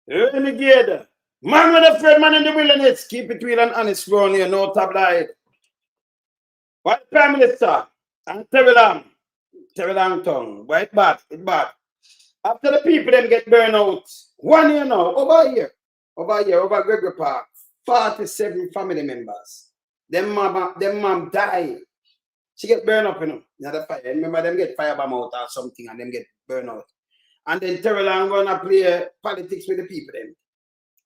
Renegade. Man with a friend, man in the wilderness. Keep it real and honest round here, no tabloid. White Prime Minister and Terrelonge tongue. White bad, it bad. After the people them get burned out, 1 year now, over Gregory Park, 47 family members. Them mom die. She get burned up, you know. The fire. Remember them get firebomb out or something and them get burned out. And then Terrelonge gonna play politics with the people then.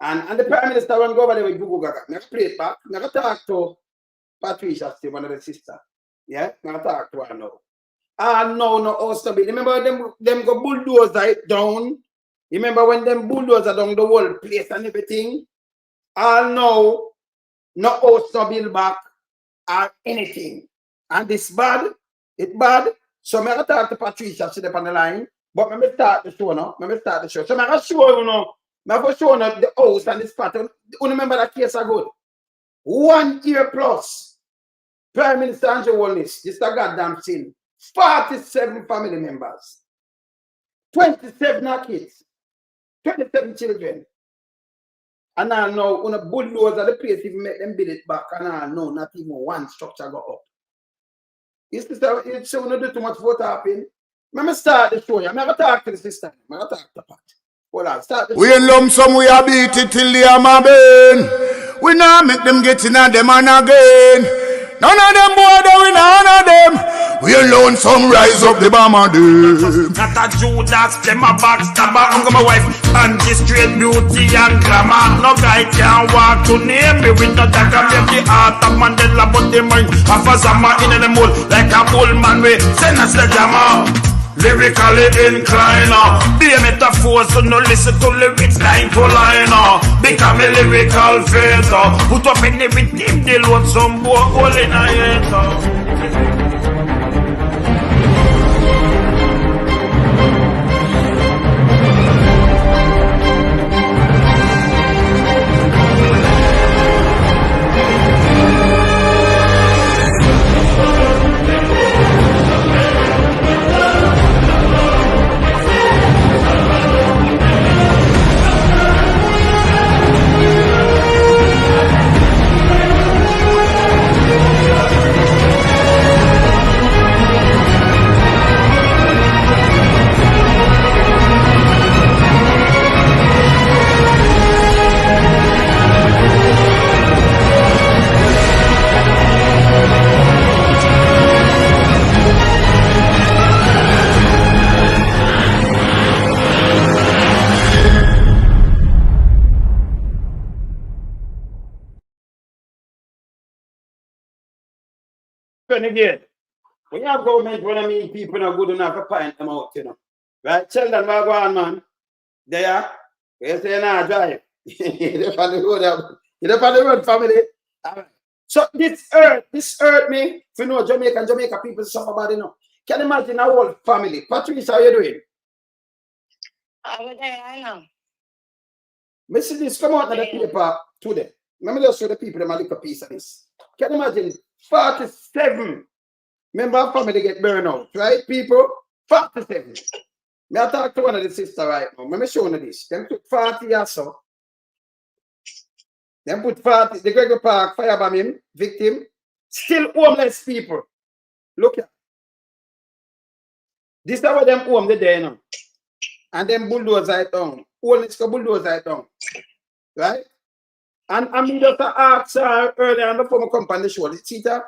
And the Prime Minister will go over there with Google Gaga. I'm going to play it back. I'm going to talk to Patricia, still one of the sisters. Yeah? I'm going to talk to her now. No, also be. Remember them go bulldozer it down? Remember when them bulldozer down the whole place and everything? No also build back or anything. And this bad, it bad. So I'm going to talk to Patricia, she's up on the line. But I'm going to start the show now. So I'm going to show you now. Now for showing up the house and this pattern, you remember that case are good. 1 year plus. Prime Minister Andrew Holness, this is a goddamn sin. 47 family members. 27 kids. 27 children. And I know when a bulldozer the place even make them build it back, and I know not even one structure go up. It's so not do too much vote happen. Let me start the show. I'm going to talk to the sister. I'm going to talk to Pat. We in lump sum, we a beat it till they are my bane. We now make them get in and them and again. None of them boy, we none of them. We alone some rise up the bomber them. Not a Judas, them a backstabber. I'm my wife and this straight beauty and glamour. No guy can walk to name me with no dagger. Them the heart of Mandela, but the mind of a Zama in the mold. Like a bull man, we send us the jammer. Lyrically inclined, be a metaphor, so no listen to lyrics line to line. Become a lyrical phaser. Put up in everything, they load some boy all in a head. Again, when you have government, when I mean people not good enough to find them out, you know. Right? Tell them where go on, man. There, you say nah drive. You're on the road, family. All right. So this earth me, if you know Jamaica people suffer bad enough. Can you imagine our whole family? Patricia, how you doing? Over there, I know. Mrs. This come out of the paper today. Let me just show the people them a little piece of this. Can you imagine 47 member of family get burned out, right, people? 47. Me I talk to one of the sisters right now. Let me show you this. Them took 40 years so. Them put 40, the Gregory Park firebomb victim, still homeless people. Look here. This is how them home the day now. And them bulldozer it down. Homeless go bulldozer it down. Right? And I mean just ask her earlier on before I come on the show. See that?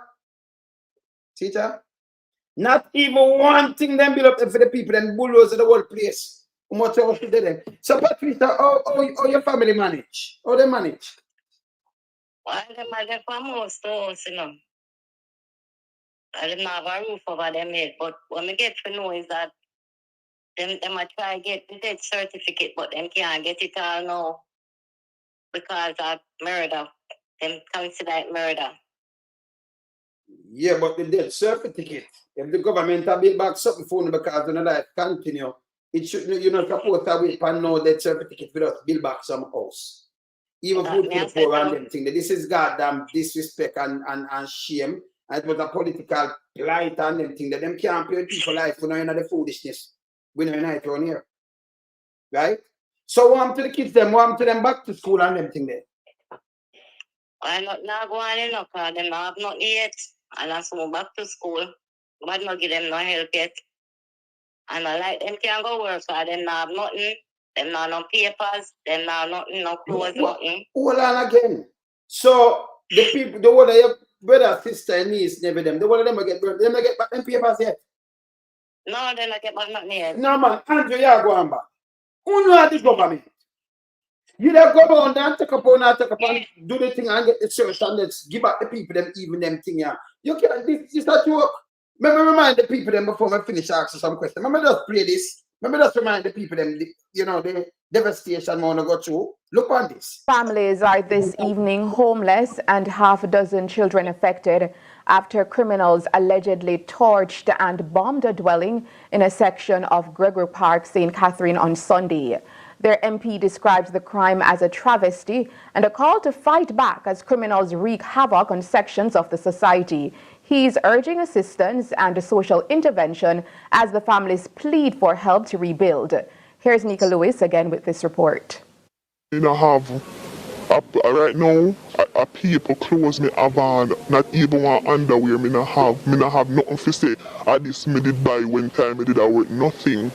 Not even one thing them build up for the people and bulldozer the whole place. How much else did them? So Patricia, how your family manage? How they manage? Well, them are there for most house, you know. I didn't have a roof over them head, but what I get to know is that them are try to get the death certificate, but them can't get it all now because of murder. Them consider it murder. Yeah, but the death certificate, if the government have built back something for you because the life continue, it should, you're not supposed to wait for no death certificate for us build back some house. Even food to the poor and them thing. This is goddamn disrespect and shame. And it was a political plight and them thing that them can't pay people life. We know you know the foolishness. We know you're not around here. Right? So what happened to the kids them? What happened to them back to school and them thing there? I'm not going in, because them not have nothing yet. And I so back to school. But not give them no help yet. And I like them can't go work, because them not have nothing. Them not no papers. Them not nothing, no clothes, nothing. Hold on again. So the people, the one of your brother, sister, and niece, never them. The one of them will get back them papers yet. No, they not get back nothing yet. No man, Andrew, you are going back. Who know the government? You don't go down there and take up and do the thing and get the search and let's give back the people them even them thing. Yeah. You can't this that you work. Remember remind the people them before I finish asking some questions. Remember just play this. Remember just remind the people them the devastation we want to go through. Look on this. Families are this evening homeless and half a dozen children affected after criminals allegedly torched and bombed a dwelling in a section of Gregory Park, St. Catherine on Sunday. Their MP describes the crime as a travesty and a call to fight back as criminals wreak havoc on sections of the society. He's urging assistance and social intervention as the families plead for help to rebuild. Here's Nika Lewis again with this report. Right now, people clothes me have on, not even one underwear me not have nothing to say. I this me did buy when time me did I work nothing.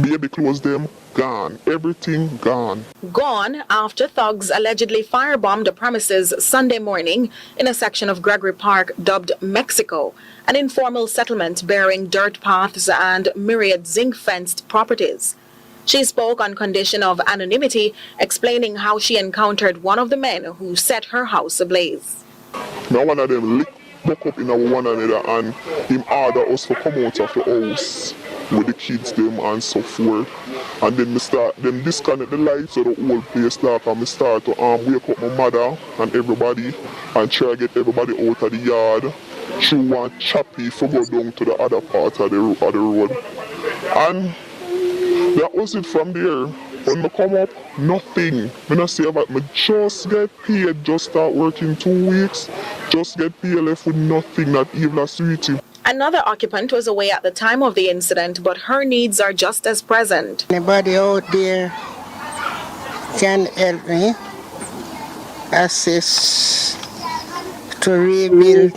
Baby clothes them gone, everything gone. Gone after thugs allegedly firebombed the premises Sunday morning in a section of Gregory Park dubbed Mexico, an informal settlement bearing dirt paths and myriad zinc-fenced properties. She spoke on condition of anonymity, explaining how she encountered one of the men who set her house ablaze. Now one of them lick back up in our one another and him order us to come out of the house with the kids them and so forth. And then me start them disconnect the lights of the whole place dark and me start to wake up my mother and everybody and try to get everybody out of the yard through one choppy for go down to the other part of the road. And that was it from there. When I come up, nothing. When I say about me just get paid, just start working 2 weeks, just get paid left with nothing, not even a sweetie. Another occupant was away at the time of the incident, but her needs are just as present. Anybody out there can help me assist to rebuild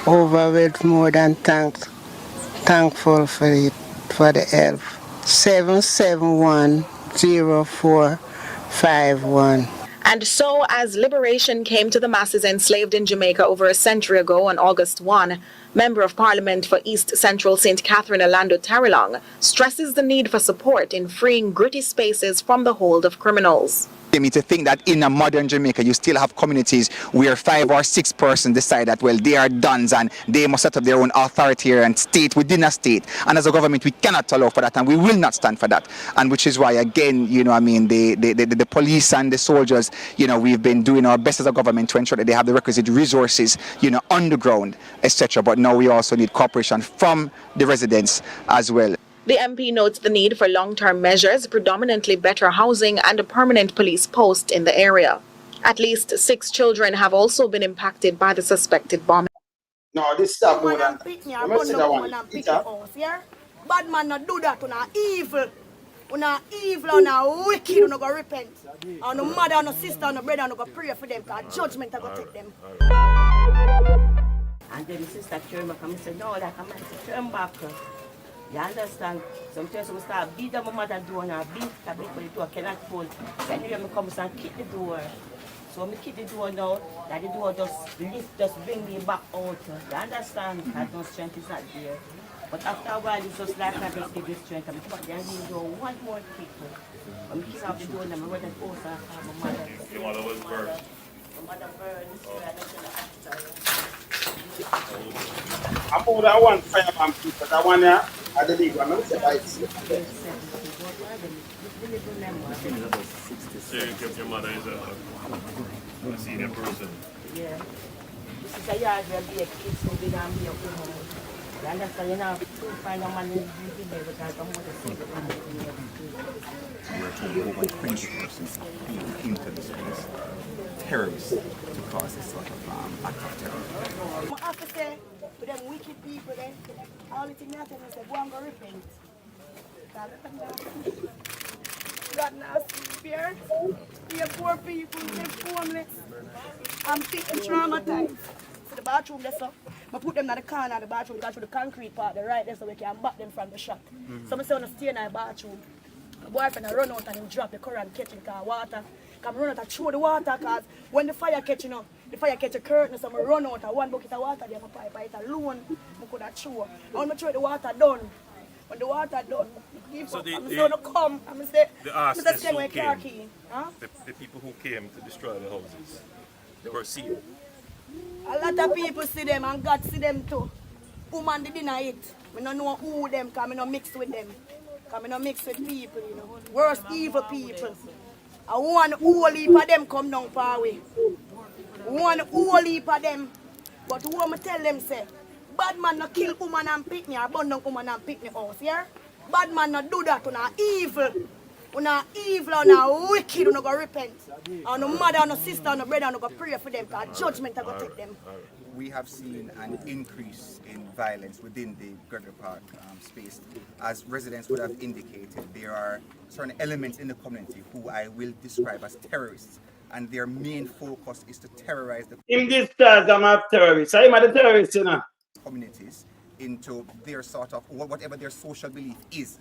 over with more than thankful for the help. 771-0451. And so, as liberation came to the masses enslaved in Jamaica over a century ago on August 1, Member of Parliament for East Central St. Catherine Orlando Terrelonge stresses the need for support in freeing gritty spaces from the hold of criminals. Me to think that in a modern Jamaica you still have communities where 5 or 6 persons decide that well they are dons and they must set up their own authority and state within a state, and as a government we cannot allow for that and we will not stand for that. And which is why again the police and the soldiers, we've been doing our best as a government to ensure that they have the requisite resources on the ground, etc. But now we also need cooperation from the residents as well. The MP notes the need for long-term measures, predominantly better housing and a permanent police post in the area. At least 6 children have also been impacted by the suspected bombing. No, this stuff more than bad man not do that, una evil, una wicked, una go repent. And no mother, no sister, no brother, no go pray for them, because judgment go take them. And then the sister turned back and said, no, that I might turn back. You understand? Sometimes we start beat my mother door and beat but the door cannot hold. So anyway, I come and kick the door. So when I kick the door now, that the door just bring me back out. You understand? That no strength is not there. But after a while, it's just like I just give you strength. I'm come there and give the door one more kick. When I kick out the door, I'm ready to go to my mother. Your mother was burned? My mother burned. I'm over that one firebomb people, that one here, I believe, I'm not saying it's So you kept your mother as a senior person? Yeah. This is a yard where be a kids who be down here at home. You understand? You know, to find a man in the village because I'm going to see the man in the We're told over 20 persons being into this place. Terrorists to cause this sort of act of terror. I have to say to them wicked people, then, all the things I tell them is they go and go repent. God not sleep here. Here poor people, they're homeless. I'm thinking traumatized. So the bathroom there, so I put them in the corner of the bathroom, go through the concrete part, the right there, so we can back them from the shot. So I say on stay in the bathroom. My boyfriend I run out and him drop the current catching car water. Come run out and throw the water cause when the fire catching up, the fire catch a curtain, so I run out and one bucket of water there, my pipe it alone, I could have throw. And when I throw the water done, when the water done, So I'm saying to come, I'm saying, the I'm arsonists saying who my car key. Huh? the people who came to destroy the houses, they were seen. A lot of people see them and God see them too. Woman did not eat. I don't know who them because I don't mix with them. Because I don't mix with people, you know. Worst evil people. And one whole heap of them come down far away. One whole heap of them. But who am I tell them say, bad man no kill woman and pick me or burn down woman and pick me house, yeah? Bad man no do that, you know, evil. You know, evil, you know, wicked, you know, go repent. And no mother, no sister, no brother, no go pray for them because judgment will go take them. We have seen an increase in violence within the Gregory Park space. As residents would have indicated, there are certain elements in the community who I will describe as terrorists, and their main focus is to terrorize the In this time, I'm a terrorist. I'm a terrorist, you know. communities into their sort of, whatever their social belief is.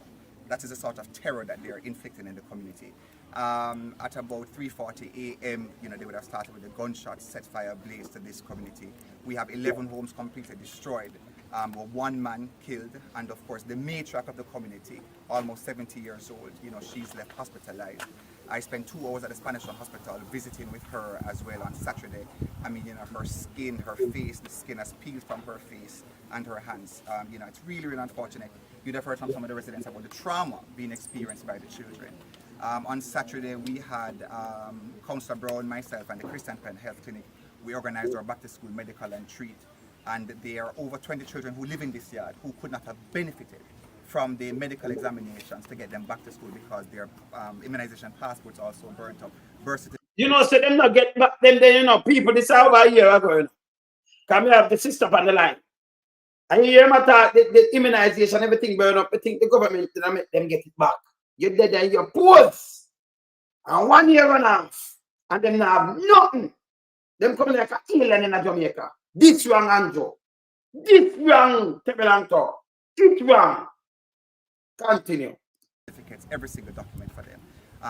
That is a sort of terror that they are inflicting in the community. At about 3:40 a.m., you know, they would have started with the gunshots, set fire ablaze to this community. We have 11 homes completely destroyed, one man killed, and of course the matriarch of the community, almost 70 years old, you know, she's left hospitalized. I spent 2 hours at the Spanish Hospital visiting with her as well on Saturday. I mean, you know, her skin, her face, the skin has peeled from her face and her hands. You know, it's really, really unfortunate. You'd have heard from some of the residents about the trauma being experienced by the children. On Saturday, we had Councillor Brown, myself, and the Christian Penn Health Clinic. We organized our back to school medical and treat. And there are over 20 children who live in this yard who could not have benefited from the medical examinations to get them back to school because their immunization passports also burnt up. You know, so them not get back them then, you know, people this over a year ago, you know. Come here, have the sister on the line. And you hear my talk, the immunization, everything burn up. I think the government didn't make them get it back. You're dead and you're poor. And 1 year and a half. And them not have nothing. Them coming like a alien in Jamaica. This wrong, Andrew. This wrong, Terrelonge. This wrong. Continue. Certificates, every single document for them.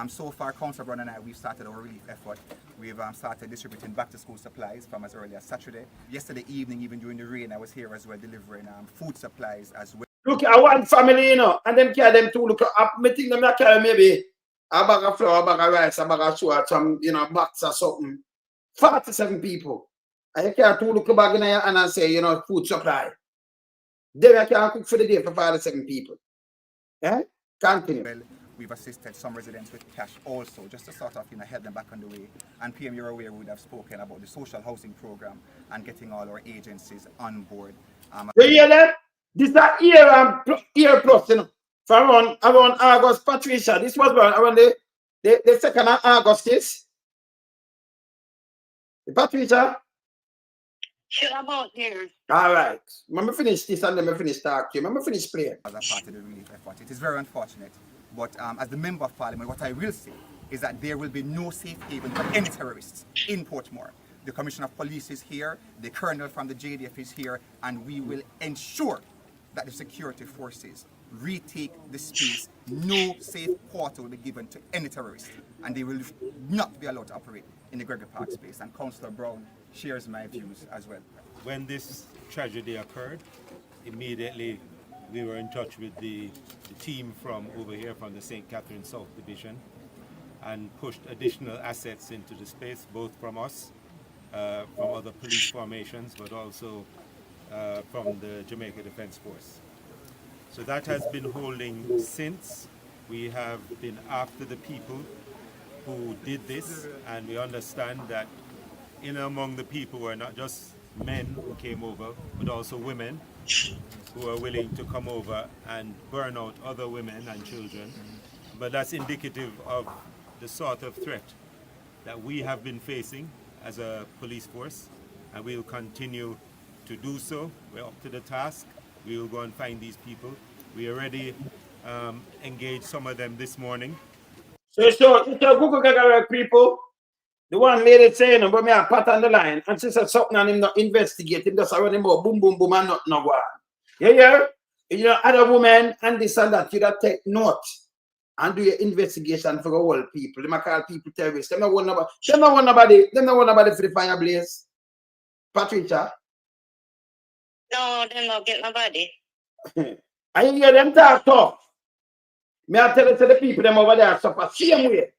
So far, Councillor Brown and I, we've started our relief effort. We've started distributing back-to-school supplies from as early as Saturday. Yesterday evening, even during the rain, I was here as well delivering food supplies as well. Look, I want family, you know, and them carry them to look up. I think them carry maybe a bag of flour, a bag of rice, a bag of sugar, some, you know, box or something. 47 people. And you can't look back in your hand and say, you know, food supply. Then I can cook for the day for 47 people. Yeah? Continue. Well, we've assisted some residents with cash also, just to sort of, you know, help them back on the way. And PM, you're aware, we would have spoken about the social housing program and getting all our agencies on board. You hear that? This is a year plus, you know. For around August, Patricia, this was around the 2nd of August, yes? Patricia? Sure about there. All right. Let me finish this and then I finish talking. Let me finish playing. As a part of the relief effort, it is very unfortunate. But as the Member of Parliament, what I will say is that there will be no safe haven for any terrorists in Portmore. The Commissioner of Police is here, the Colonel from the JDF is here, and we will ensure that the security forces retake the space. No safe quarter will be given to any terrorist, and they will not be allowed to operate in the Gregory Park space. And Councillor Brown shares my views as well. When this tragedy occurred, immediately we were in touch with the team from over here from the St. Catherine South Division and pushed additional assets into the space, both from us, from other police formations, but also from the Jamaica Defence Force. So that has been holding since. We have been after the people who did this, and we understand that in among the people were not just men who came over, but also women who are willing to come over and burn out other women and children. But that's indicative of the sort of threat that we have been facing as a police force, and we will continue to do so. We're up to the task. We will go and find these people. We already engaged some of them this morning. So Google Gregory people, the one lady saying, but me a pat on the line, and she said something and him not investigate, him just run him out, boom, boom, boom, and not no go on. Yeah. You know, other women and this and that, you that take note and do your investigation for all people. They might call people terrorists. They don't want nobody for the fire blaze. Patricia. No, they don't get nobody. I hear them talk tough. Me I tell it to the people them over there suffer same way.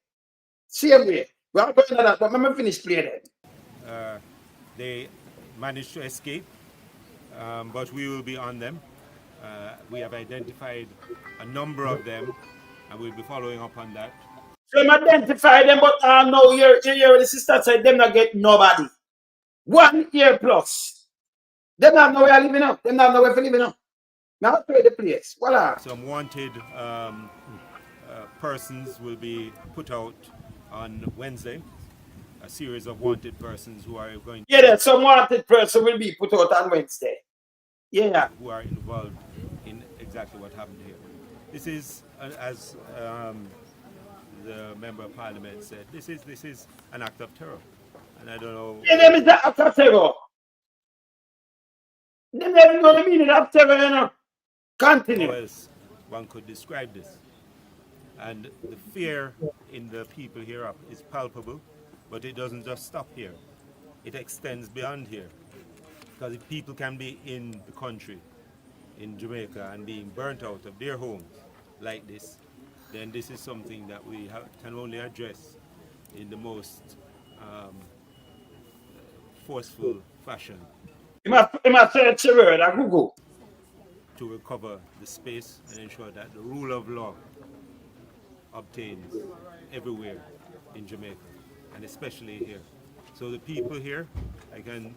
Same way. We are going to that, but let me finish playing it. They managed to escape, but we will be on them. We have identified a number of them, and we'll be following up on that. So I identify them, but no, you're the sister said them not get nobody. 1 year plus. Them not know where living now. Them not know where living now. Now play the place. Voila. Some wanted persons will be put out on Wednesday. A series of wanted persons who are going. Yeah, some wanted person will be put out on Wednesday. Yeah. Who are involved in exactly what happened here. This is, as the member of parliament said, this is an act of terror, and I don't know. Yeah, them is the act of terror. They never know the meaning of terror, you know. Continue. How else one could describe this? And the fear in the people here is palpable, but it doesn't just stop here. It extends beyond here. Because if people can be in the country, in Jamaica, and being burnt out of their homes like this, then this is something that we can only address in the most forceful fashion. You must search the word at Google. To recover the space and ensure that the rule of law obtains everywhere in Jamaica, and especially here. So the people here, I can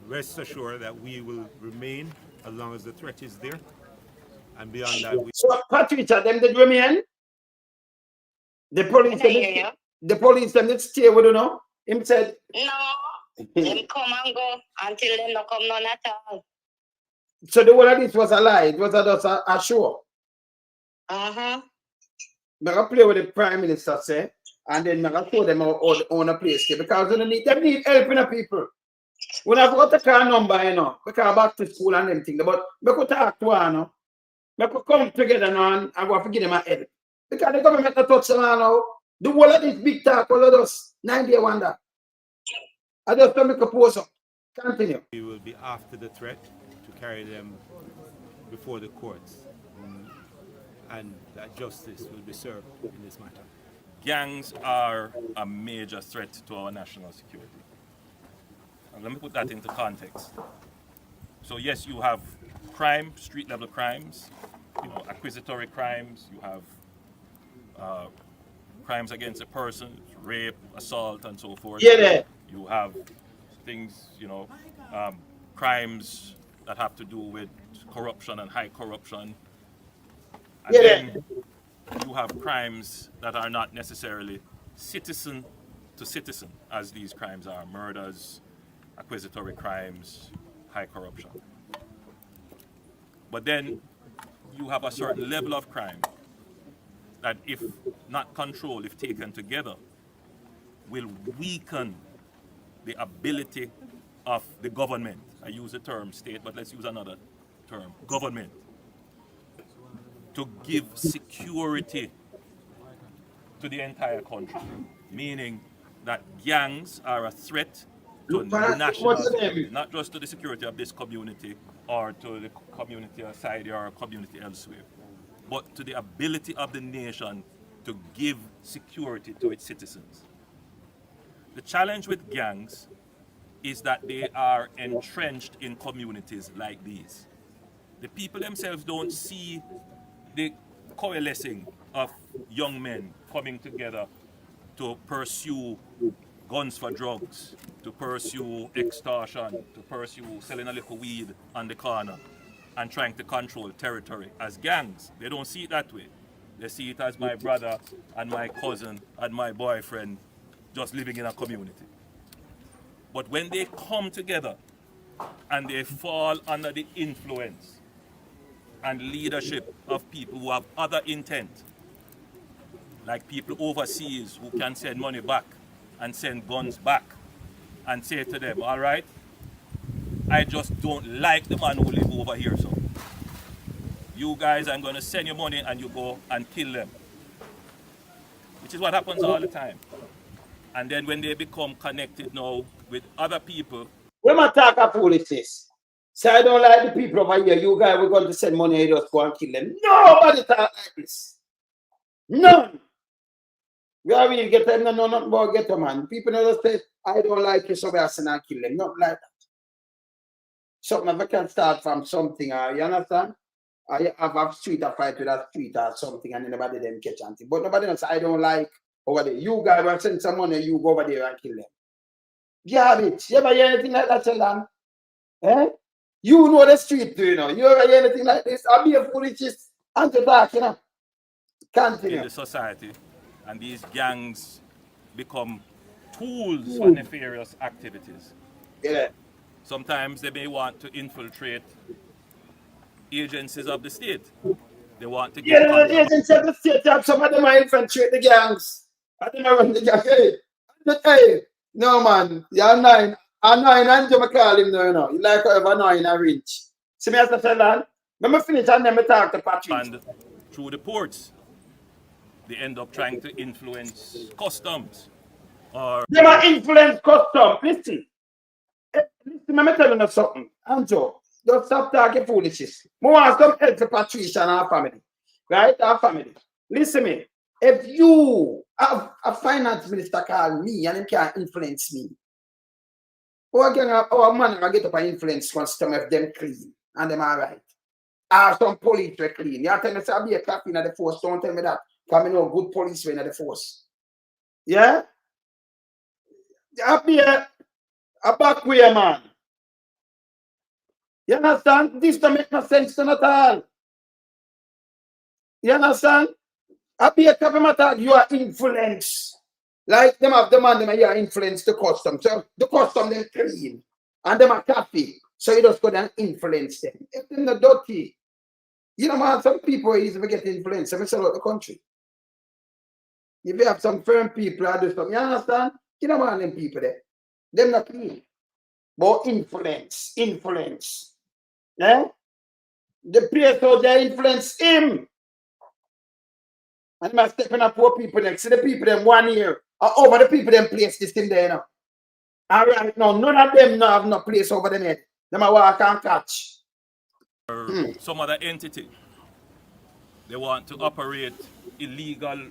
rest assured that we will remain as long as the threat is there, and beyond that. So Patricia, them did remain. The police them did stay with you know. Him said no, them come and go until them not come none at all. So the whole of this was a lie. It was just a show. I'm going to play with the Prime Minister, say, and then I'm going to show them on a place here because they need help in the people. When I've got the car number, you know, because back to school and them things, but we could talk to her, you know. We could come together now and go to give them a help. Because the government not touch them now. The whole of this big talk, all of us, 9-day wonder. I just don't make a pose up. Continue. We will be after the threat to carry them before the courts, and that justice will be served in this matter. Gangs are a major threat to our national security. And let me put that into context. So yes, you have crime, street level crimes, you know, accusatory crimes, you have crimes against a person, rape, assault, and so forth. Yeah. You have things, you know, crimes that have to do with corruption and high corruption. And then you have crimes that are not necessarily citizen to citizen, as these crimes are: murders, accusatory crimes, high corruption. But then you have a certain level of crime that, if not controlled, if taken together, will weaken the ability of the government. I use the term state, but let's use another term, government, to give security to the entire country. Meaning that gangs are a threat to national security, not just to the security of this community or to the community outside or a community elsewhere, but to the ability of the nation to give security to its citizens. The challenge with gangs is that they are entrenched in communities like these. The people themselves don't see the coalescing of young men coming together to pursue guns for drugs, to pursue extortion, to pursue selling a little weed on the corner and trying to control territory as gangs. They don't see it that way. They see it as my brother and my cousin and my boyfriend just living in a community. But when they come together and they fall under the influence and leadership of people who have other intent, like people overseas who can send money back and send guns back and say to them, all right, I just don't like the man who live over here, so you guys, I'm going to send you money and you go and kill them. Which is what happens all the time. And then when they become connected now with other people. When I talk of foolishness, say I don't like the people over here, you guys, we're going to send money and just go and kill them. Nobody talk like this. None. We are really get them, no, not about get them, man. People never say, I don't like you, so I send and kill them. Not like that. Something can start from something, you understand? I have a street a fight with a street or something and nobody them catch anything. But nobody else, I don't like over there. You guys will send some money, you go over there and kill them. Garbage. You ever hear anything like that, Sheldon? Eh? You know the street, you know. You ever hear anything like this? I'll be a foolishness and to talk, you know. Continue. In the society, and these gangs become tools for nefarious activities. Yeah. Sometimes they may want to infiltrate agencies of the state. They want to get the agencies of the state, some of them are infiltrate the gangs. I don't know run the gang. Hey, no man, you're 9. I'm 9 and you call him now, you know. You like over 9 and reach. See me as the fella? Let me finish and then me talk to Patrick. And through the ports, they end up trying to influence customs. Or they might influence customs. Listen, let me tell you something. Anjo, just stop talking foolishness. I want some help to Patricia and our family. Right? Our family. Listen me. If you have a finance minister call me and he can't influence me, our man will get up and influence custom if them clean and them all right. Or some police were clean. You tell me, say, I'll be a captain of the force. Don't tell me that. Because I know good police were in the force. Yeah? I'll be a backway man. You understand? This don't make no sense to at all. You understand? I'll be a captain matter. You are influenced. Like them have the man, them are influence the custom. So the custom them clean. And them are coffee. So you just go and influence them. If they're not dirty. You know, man, some people easily get influenced. Let me sell out the country. If you have some firm people that do something, you understand? You know, man, them people there. Them not clean. But influence. Eh? The place how they influence him. And I'm stepping up poor people next. See the people them 1 year. Or over the people them place this thing there, you know. All right, now, none of them have no place over them head. Them are walk and catch. Some other entity. They want to operate illegal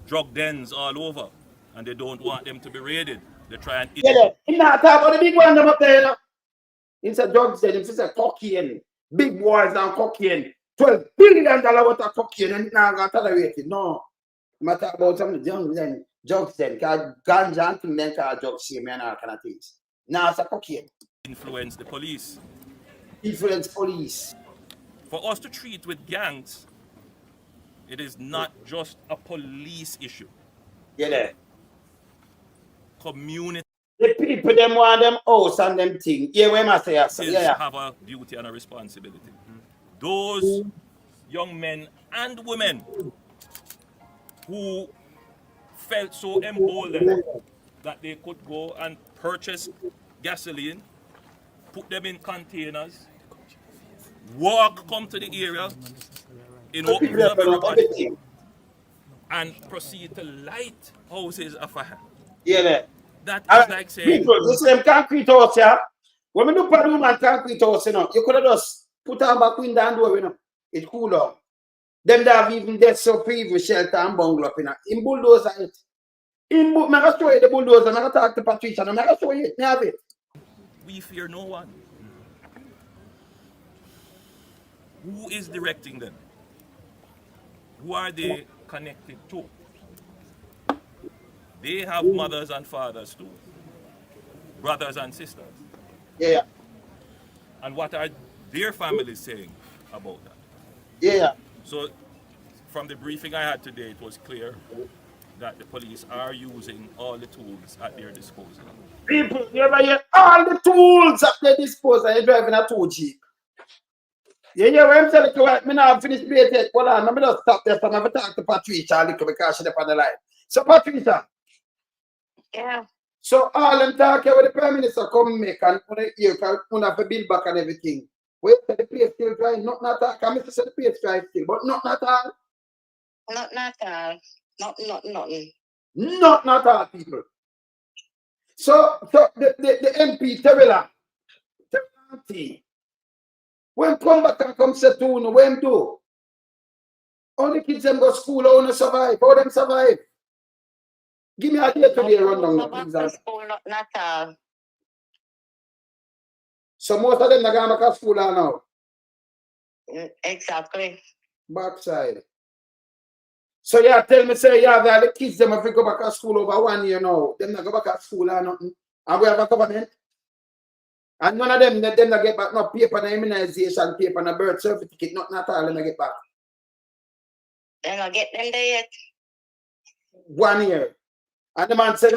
drug dens all over. And they don't want them to be raided. They try and... Yeah, he not talk about the big one them up there, you know. It's a drugs den, it's a cocaine. Big boys and cocaine. $12 billion worth of cocaine and now got tolerated. No. I'm talking about some young then. Drugs then, because ganja and things then called drugs, same and all kind of things. Now it's a cocaine. Influence the police. Influence police. For us to treat with gangs, it is not just a police issue. Yeah. Community. The people them want them house and them thing. Yeah, we must say have a duty and a responsibility. Those young men and women who felt so emboldened that they could go and purchase gasoline, put them in containers, come to the area in open view of everybody, and proceed to light houses afire. Yeah. That is like saying... People, you see them concrete house, yeah? When we do put room and concrete house, you know, you could have just put on back window and door, you know. It cool down. Them that have even dead so previous shelter and bungalow, you know. In bulldozer, it. I'm going to show you the bulldozer. I'm going to talk to Patricia. I'm going to show you it. Have it. We fear no one. Who is directing them? Who are they connected to? They have mothers and fathers too. Brothers and sisters. Yeah. And what are their families saying about that? Yeah. So, from the briefing I had today, it was clear that the police are using all the tools at their disposal. People, you ever hear all the tools at their disposal? You're driving a 2 Jeep. Yeah, when I'm telling you, I now finish play yet. Hold on, let me just stop there. So I'm going to talk to Patricia a little because she's on the line. So, Patricia. Yeah. So, all them talk here with the Prime Minister come make and you can have a bill back and everything. Wait, the place still dry. Not at all. Can Mr. say the place dry still, but not at all. Not at all. Nothing. Not at all, people. So the MP Terrelonge, when come back and come say to you, when do? All the kids them go school, how they survive? How them survive? Give me a day to day rundown, please. Not at all. So most of them are going back to school now. Exactly. Backside. So yeah, tell me, say, yeah, the kids them have to go back to school over 1 year now. Them not go back to school or nothing. And we have a government. And none of them not get back no paper, no immunization paper, no birth certificate, nothing at all, them not get back. They not get them there yet. 1 year. And the man said,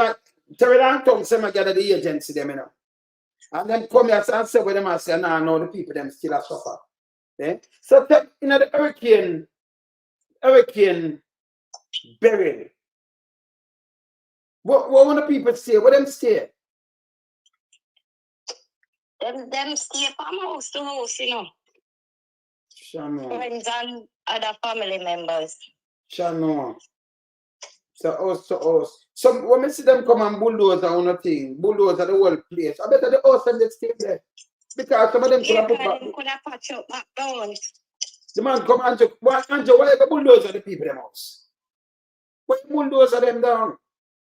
Terrelonge tongue say, I gather the agency them, you know. And then come here and say, with them and say, no, the people them still are suffer. Eh? So, you know, the hurricane burial. What want the people say? What them say? Them stay from house to house, you know. Shano. Friends and other family members. Shano. So house. So when we see them come and bulldoze on a thing, bulldoze the whole place, I bet the house and they stay there. Because some of them could have put back. Could have patched up back down. The man come and why you bulldoze the people them house? Why you bulldoze them down?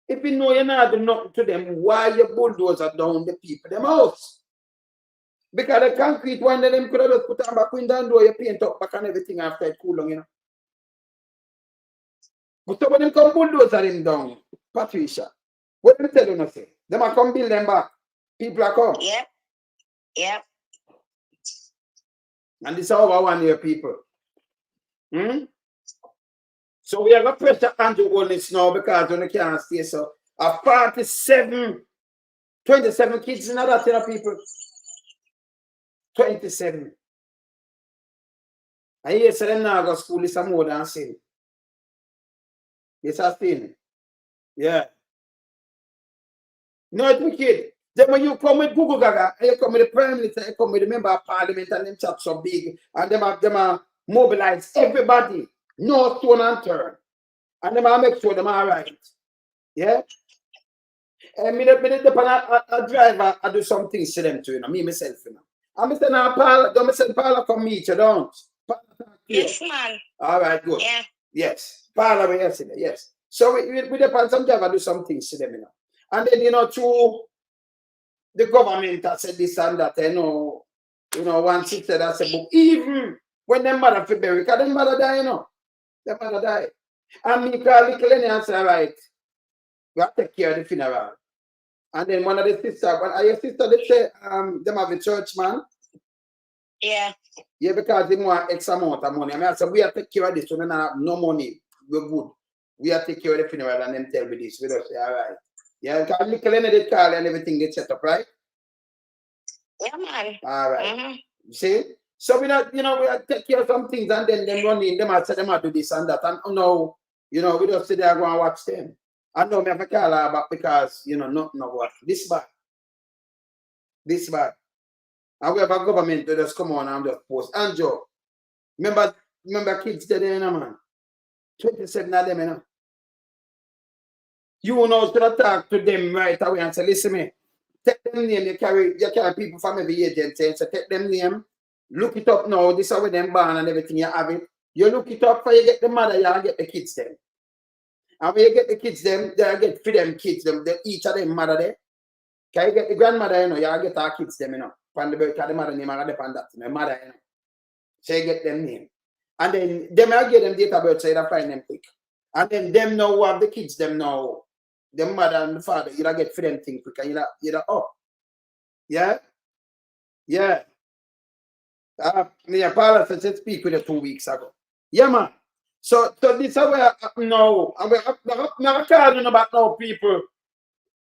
If you know you're not doing nothing to them, why you bulldoze down the people them house? Because the concrete one of them could have just put on back window and door, you paint up back and everything after it cool long, you know. But some of them come bulldoze them down, Patricia. What do you tell you no say? Them are come build them back. People are come. Yep. And this is over 1 year, people. So we have a pressure Andrew Holness now because when you can't stay so. 27 kids in that, you know, people. 27. And yes, them now go to school is more than sin. It's a thing. Yeah. No, it's wicked. Then when you come with Google Gaga, and you come with the Prime Minister, you come with the Member of Parliament, and them chat so big, and them are mobilize everybody, no stone unturned. And them are make sure them are right. Yeah? And me a driver, I do some things to them too, you know, me myself, you know. I'm Mr. Paula, don't Mr. Paula come meet you, don't? Yes, man. All right, good. Yeah. Yes. Paula, yesterday, yes. So we depend some driver do some things to them, you know. And then, you know, through the government that said this and that, you know, one sister that said, book, even when them mother for bury, because them mother die, you know. Them mother die. And me call little Lenny and say, all right, we have to take care of the funeral. And then one of the sisters, your sister, they say, them have a church, man. Yeah. Yeah, because they want X amount of money. I mean, I said, we have to take care of this, so we don't have no money. We're good. We have to take care of the funeral and then tell me this. We don't say, all right. Yeah, because little Lenny did call and everything gets set up, right? Yeah, man. All right. See? So we don't, you know, we have to take care of some things and then them run in, them have to say them have to do this and that. And no, you know, we just sit there and go and watch them. I know me have to call her back because, you know, nothing of what. This bad. And we have a government that just come on and just post. And Joe, remember kids there, you know, man. 27 of them, you know. You know, should talk to them right away and say, listen me, take them name, you carry people from every agency, so take them name, look it up now, this is how them born and everything you have it. You look it up for you get the mother, you get the kids them. And when you get the kids them, they get for them kids them, each of them mother there. Can you get the grandmother, you know, you get our kids them, you know. From the birth of the mother name, I depend that, the mother, you know. So you get them name. And then them I get them date of birth so you find them quick. And then them now who have the kids them now. The mother and the father, you get for them thing quick and you oh. Yeah? Yeah. Me and Paula said speak with you 2 weeks ago. Yeah, man. So this is where now I'm calling about now people,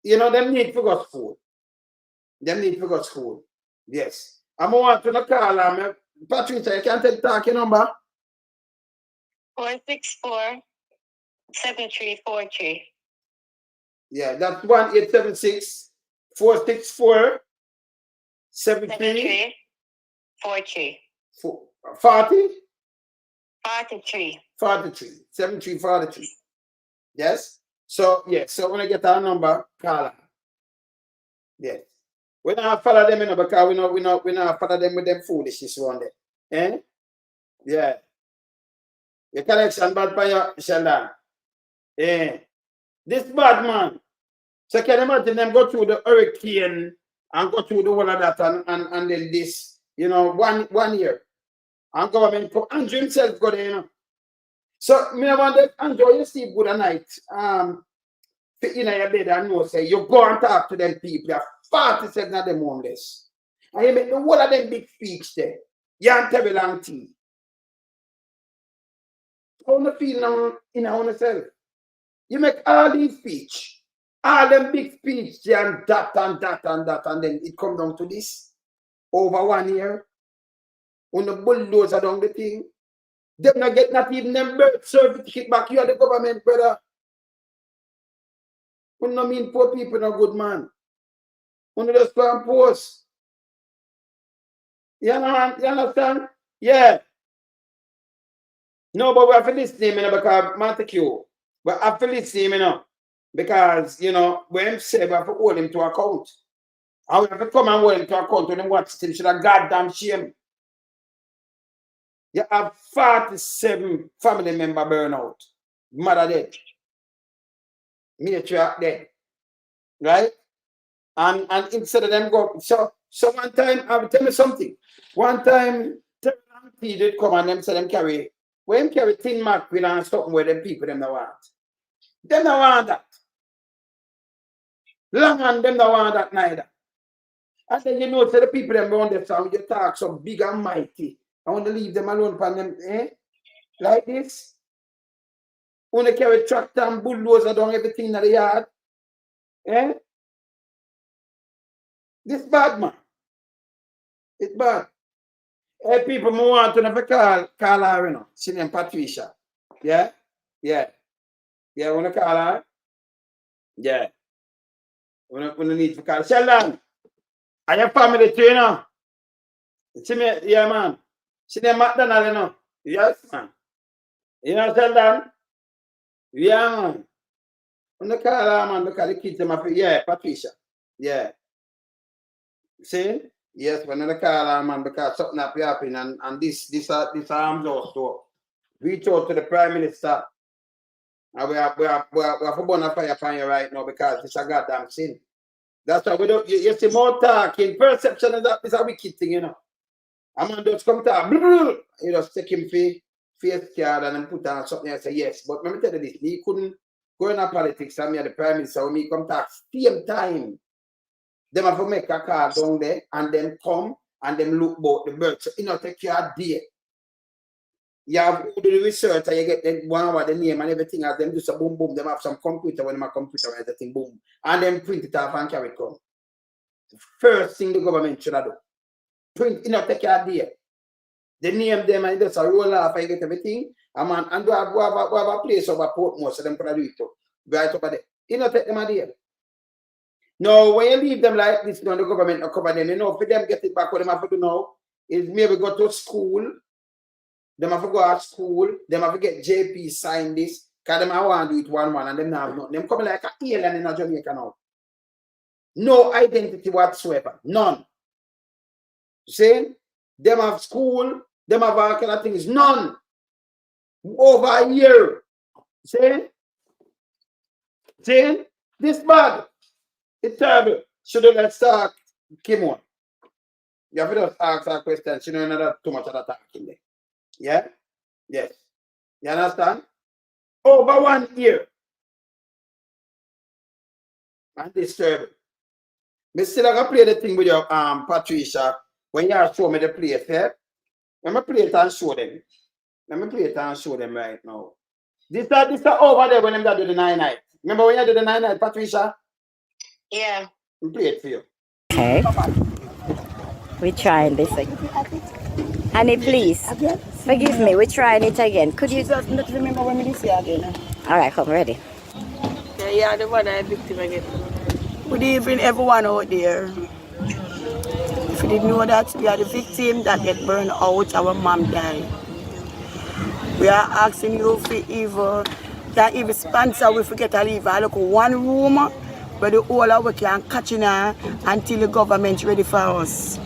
you know, them need to go to school. Them need to go to school. Yes. I'm want to call them Patricia, you can talk your number? 464-7343. Yeah, that's 1876 464 73 43. 40 43. 43 73 43. Yes. So so when I get our number, call her. Yes. We not follow them, because we not follow them with them foolishness around there. Eh? Yeah. Your connection bad by your Sheldon. Eh. This bad man. So can you imagine them go through the hurricane and go through the whole of that and then this, 1 year. And government put Andrew himself go there, So me want that Andrew, you sleep good at night. In your bed and know say you go and talk to them people. There are 47 of them homeless. And you make the whole of them big speech there. You and Terrelonge team. How you feel now in your own self? You make all these speech. All them big speech and that and that and that, and then it come down to this over 1 year. When the bulldozer down the thing, them not even them birth certificate back. You are the government, brother. We no mean poor people no good, man. We just go and post. You understand? Yeah. No, but we have to listen to him, because Montague. But I have to listen to him, because, when he said we have to hold him to account. And we have to come and hold him to account when he watch him. Should have goddamn shame. You have 47 family member burnout. Mother dead. Matriarch dead. Right? And instead of them go, so one time, I will tell you something. One time, Terrelonge did come and them say them carry, when them carry tin mark with and something where them people them don't want. Them don't want that. Long and them don't want that neither. And then so the people them around there, so you talk so big and mighty. I want to leave them alone for them, like this. Want to carry tractor and bulldozer down everything in the yard. This bad, man. It's bad. Hey, people, I want to never call her, She named Patricia. Yeah? Yeah. Yeah, want to call her? Yeah. We need to call her. Sheldon, are your family too, See me? Yeah, man. She named McDonald, Yes, man. Sheldon? Yeah, man. Want to call her, man, because the kids are yeah, Patricia. Yeah. See? Yes, when I call her, man, because something happening and this arms also. Reach out to the Prime Minister. And we have to burn a fire upon you right now, because it's a goddamn sin. That's why we don't, you see more talking. Perception is a wicked thing, A man just come talk, you just take him face card and then put on something and say yes. But let me tell you this, he couldn't go in politics and me at the Prime Minister when me come talk same time. Them have to make a call down there and then come and then look about the birds. So, take your day. You have to do the research and you get the one with the name and everything, as them do some boom boom. Them have some computer when them have computer and everything boom. And then print it off and carry it come. First thing the government should have do. Print, take your day. They name them and just roll off and get everything. And man, and we have a place over Portmore, so them could do it too. Right over there. Take them a day. No, when you leave them like this, the government not cover them. For them get it back, what they have to do now is maybe go to school. Them have to go to school. Them have to get JP sign this. Because them have want to do it one and them have nothing. Them come like an alien in Jamaica now. No identity whatsoever. None. See? Them have school. Them have all kind of things. None. Over a year. See? See? This bad. It's terrible. Should have let's start Kim on. You have to just ask that question. You know, not too much of that talking there. Yeah? Yes. You understand? Over 1 year. And it's terrible. Me still gonna play the thing with your Patricia when you show me the place, yeah? Let me play it and show them. Let me play it and show them right now. This is over there when them do the 9 night. Remember when you do the 9 night, Patricia? Yeah. I'll play it for you. Okay. We're trying this again. Honey, please. Again? Forgive me, we're trying it again. Could you... Jesus, not remember when we this year again. Alright, come, ready. Yeah, the one I victim again. Good evening, everyone out there. If you didn't know that, we are the victim that get burned out, our mom died. We are asking you for evil, that if sponsor we forget to leave a look one room where the whole of we can catch in her until the government ready for us.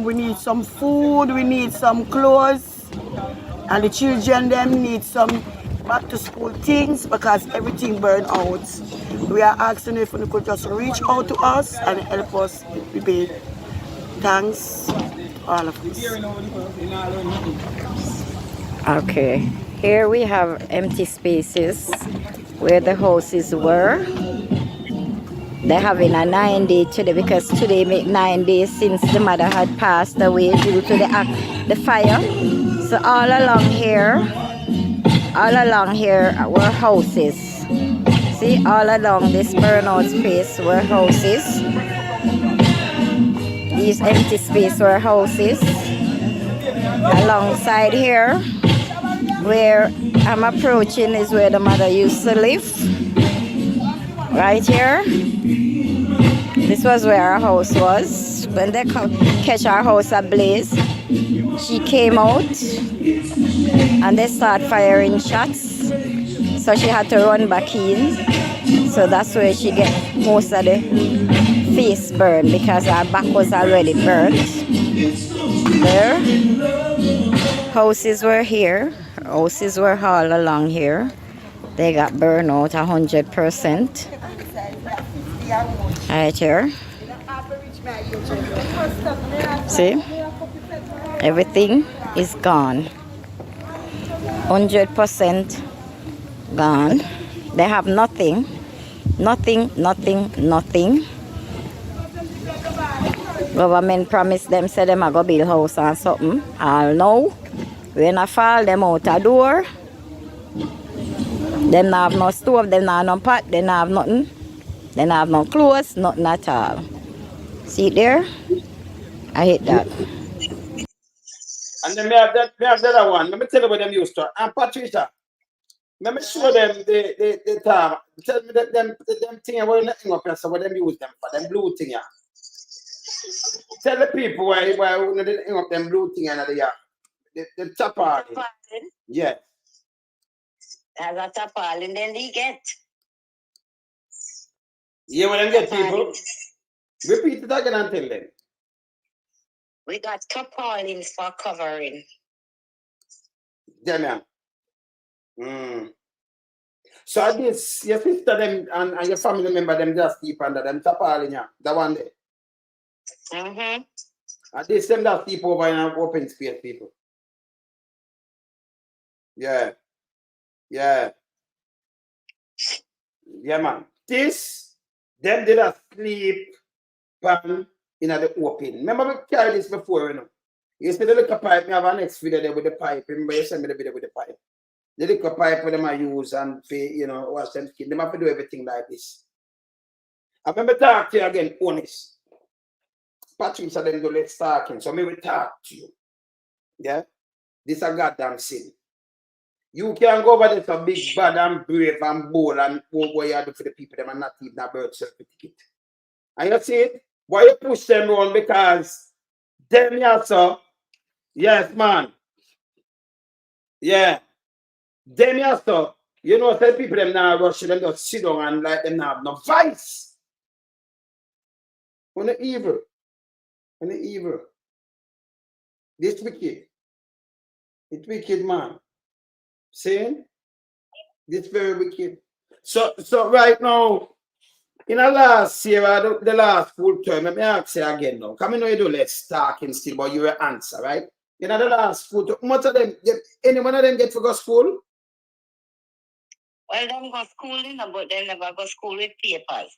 We need some food, we need some clothes, and the children them need some back to school things because everything burned out. We are asking if you could just reach out to us and help us rebuild. Thanks, all of us. Okay, here we have empty spaces where the houses were. They're having a 9-day today because today make 9 days since the mother had passed away due to the fire. So all along here were houses. See, all along this burnout space were houses. These empty space were houses. Alongside here, where I'm approaching, is where the mother used to live. Right here. This was where our house was. When they catch our house ablaze, she came out and they start firing shots. So she had to run back in. So that's where she get most of the face burn because her back was already burnt. There. Houses were here. Houses were all along here. They got burned out 100%. Right here. See? Everything is gone. 100% gone. They have nothing. Nothing. Government promised them, say them a go build house and something. All know. When I fall them out a door. Them not have no stove, them not have no pot, they not have nothing. They not have no clothes, nothing at all. See it there? I hate that. And then we have the other one. Let me tell you what them used to. And Patricia, let me show them the time. Tell me them thing what you hang up here, so what them use them for, them blue thing here. Tell the people why we didn't hang up them blue thing under the the tarpaulin. Yeah. There's a tarpaulin, then they get. Yeah, what them get, people? Repeat it again and tell them. We got tarpaulins for covering. Yeah, man. So at this, your sister them and your family member them just keep under them tarpaulin, yeah. That one there. At this them just keep over in an open space, people. Yeah. Yeah, man. This, them did a sleep pan in the open. Remember we carried this before, you know. You see the little pipe, me have a next video there with the pipe. Remember you sent me the video with the pipe. The little pipe for them I use and you know, wash them skin. Them have to do everything like this. I remember talk to you again, honest. Patricia then go let's talking. So me will talk to you. Yeah? This a goddamn sin. You can go over there for big, bad, and brave, and bold, and what you do for the people, them are not even a birth certificate. And you see it? Why you push them on? Because them also, yes, man. Yeah. Them also, you know, some people them now rush them just sit down and like them have no vice. On the evil. On the evil. This wicked. It's wicked, man. See? This very wicked. So right now, in the last year, the last full term, let me ask you again now. Come know you do let's talking still, but you will answer, right? In the last full term, much of them, any one of them get to go school? Well, them go school, you know, but they never go school with papers.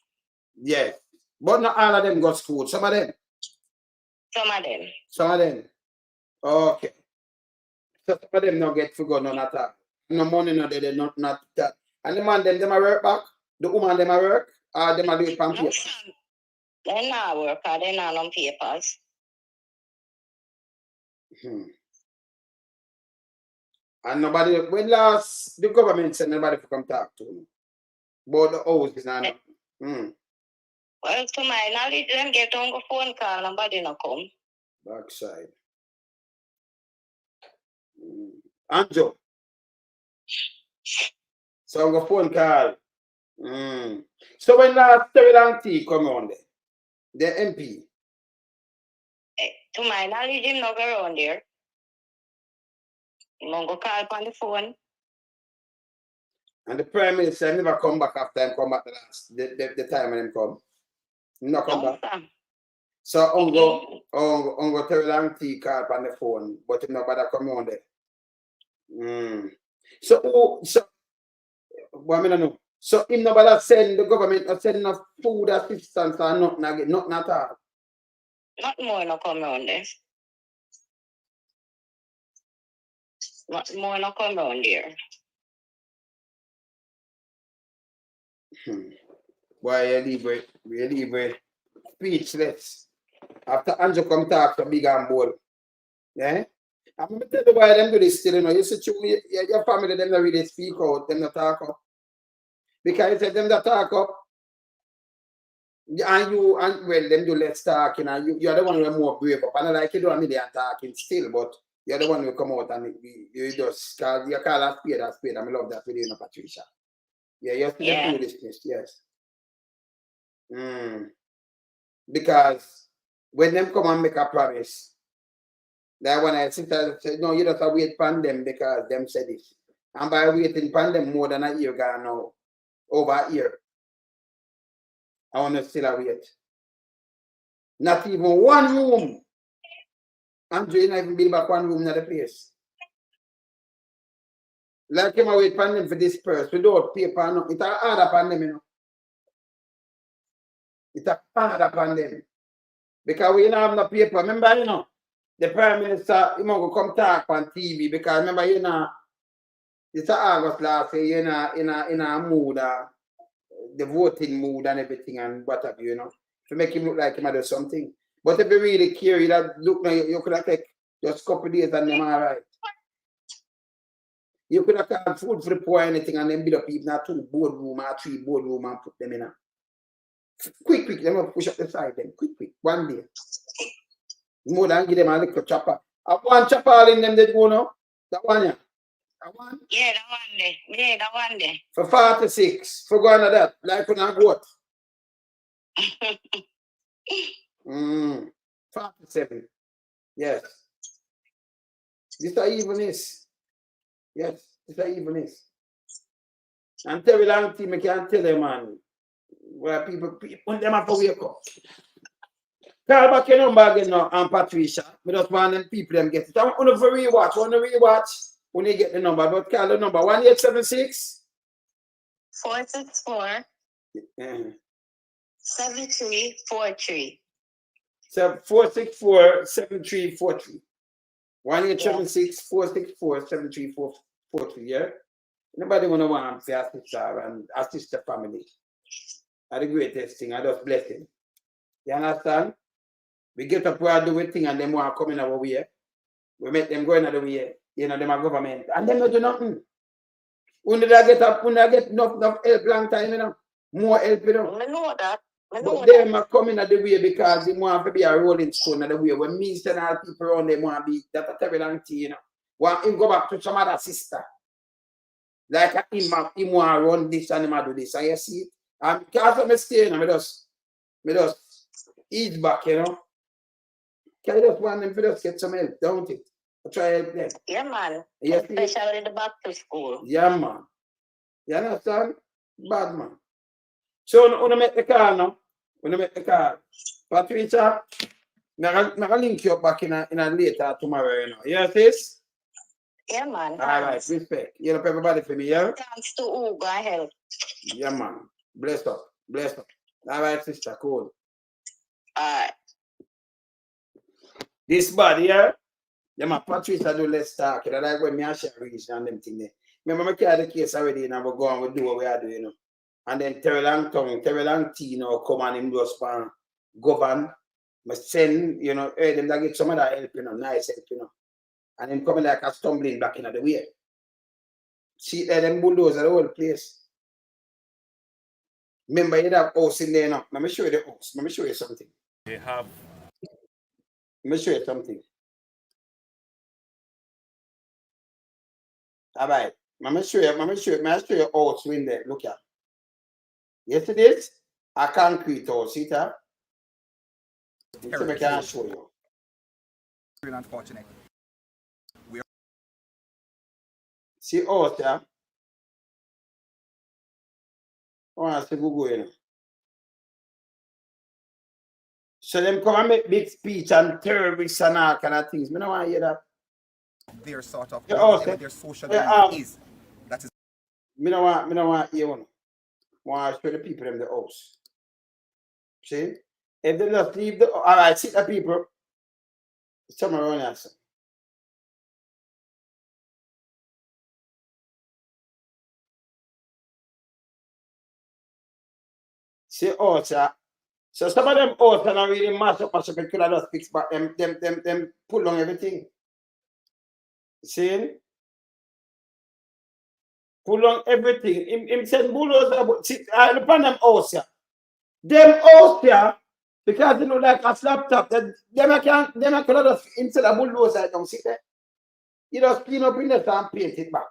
Yeah. But not all of them go school. Some of them. Some of them. Some of them. Okay. So some of them not get to go none at all. No money, no they not that. And the man them a work back? The woman them a work? Or them a do it on paper? They not work, or they not on papers. And nobody, when last the government said nobody to come talk to me. But the house is not. Well, to my knowledge, them get on the phone call, nobody no come. Backside. Anjo. So I'm going to phone call. So when last Terrelonge come on there, the MP. To my knowledge, him not go around there. He go call on the phone. And the Prime Minister never come back after him come back the time when him come. He not come back. So Ungo Terrelonge call on the phone, but he nobody come on there. So what I know. So him nobody send the government not send enough food assistance or nothing at all. Not more no come around there. Not more no come around there. Why you leave it speechless. After Andrew come talk to big and bold. Yeah? I'm going to tell you why them do this still, you know. You see, your family, them not really speak out, them not talk up. Because you say them that talk up, and them do less talking, and you're the one who are more brave up. And like you do a million talking still, but you're the one who come out and you just call a spade a spade. I love that video, Patricia. Yeah, you're still the foolishness, yes. Because when them come and make a promise, that when I sit there and say, no, you don't have to wait upon them because them said it. And by waiting upon them more than a year ago now, over a year, I want to still wait. Not even one room. Andrew, you not even build back one room in the place. Like him, I wait upon them for this purse without paper. No. It's hard upon them, you know. It's hard upon them. Because we don't have no paper. Remember, you know, the Prime Minister, he will come talk on TV because remember, you know, it's August last year, in a mood, the voting mood and everything and what have you, you know, to make him look like he might do something. But if you really care, you look like you could have taken just a couple of days and them all right. You could have called food for the poor or anything and then build up even a 2 boardroom or 3 boardroom and put them in a quick, let me push up the side them, quick, one day. More than give them a little chopper. I want chopper all in them that go now. That one, yeah. That one? Yeah, that one there. Yeah, that one there. For 46. For going to that. Like when I go. 47. Yes. This is evenness. Yes, this is evenness. And Terrelonge, I can't tell them, man. Where people when them have to wake up. Call back your number again now, and Patricia. We just want them people them get it. I want to rewatch. When you get the number, but call the number 1876 464 7343. So 464 7343. 1876 464 7343. Yeah. Nobody want to assist her and assist the family. That's the greatest thing. I just bless him. You understand? We get up where I do a thing and them want to come in our way. We make them go in our way. You know, them are government. And them not do nothing. When they get up, when they get enough help long time, you know, more help, you know. I know that. But them are coming at the way because they want to be a rolling stone at the way. When me send all people around, they want to be that a Terrelonge, you know. Want him go back to some other sister. Like him want to run this and him do this. And you see it? And because of my stay, you know, me just ease back, you know. Can you just want them to just get some help, don't it? Try help them. Yeah, man. Yes, especially the back to school. Yeah, man. You understand? Bad man. So, when I make the call now, Patricia, I'm going to link you up back in a later tomorrow, you know. Yes, sis? Yeah, man. All right, respect. You help everybody for me, yeah? Thanks to Ugo, I help. Yeah, man. Bless up. All right, sister, cool. All right. This body here, yeah, my Patricia do less talk. You know, like when me and share reason and them thing there. Remember, I carry the case already and we go and we do what we are doing, you know. And then Terrelonge, you know, come and him just govern. I send, you know, them that get some of that help, you know, nice help, you know. And him coming like a stumbling block in the way. See there, them bulldozer the whole place. Remember, you have house in there now. Let me show you the house. Let me show you something. They have. Let me show you something. All right. Let me show you house in there. Look at. Yes, it is. A concrete house. See that? I can show you. Very unfortunate. See house, yeah? I want to see Google, you know. So them come and make big speech and terrorists and all kind of things. I don't want to hear that. Their sort of whatever their social belief is. That is. I don't want to hear one. I want to show the people in the house. See? If they just leave the all right, see the people. Some around here. See house, yeah. So some of them house are not really mash up, and could have just fix back them pull on everything. See? Pull on everything. Him send bulldozer about see look on them house, yeah. Them house, yeah, because they look like a slap top, them can just instead of bulldozer, don't see that. You just clean up in there and paint it back.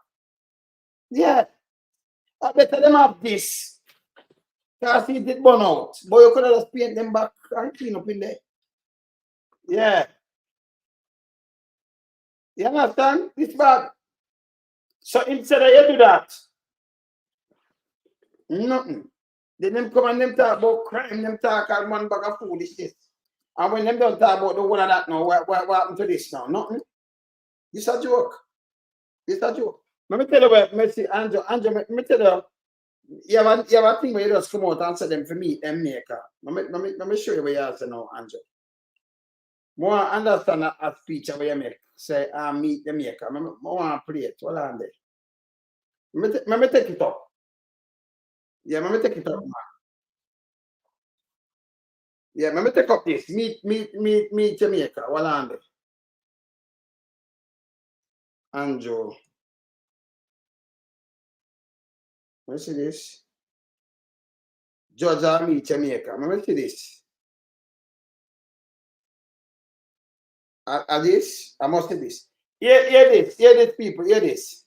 Yeah. I better them have this. Because it did burn out. But you could have just paint them back and clean up in there. Yeah. You understand? It's bad. So instead of you do that, nothing. Then them come and them talk about crime, them talk about one bag of foolishness. And when them don't talk about the one of that now, what happened to this now? Nothing. This a joke. This a joke. Let me tell you what, Andrew, let me tell you. You have a thing where you just come out and say them for me, them maker. Let me show you what you have to know, Andrew. More understand a speech where you make. Say, meet the maker. I want to play it. Hold on there. Let me take it up. Yeah, let me take it up, man. Yeah, let me take up this. Meet Jamaica. Hold on there. Andrew. Let me see this. Georgia meet Jamaica. Let me see this. This? I must see this. Hear this, people. Hear this.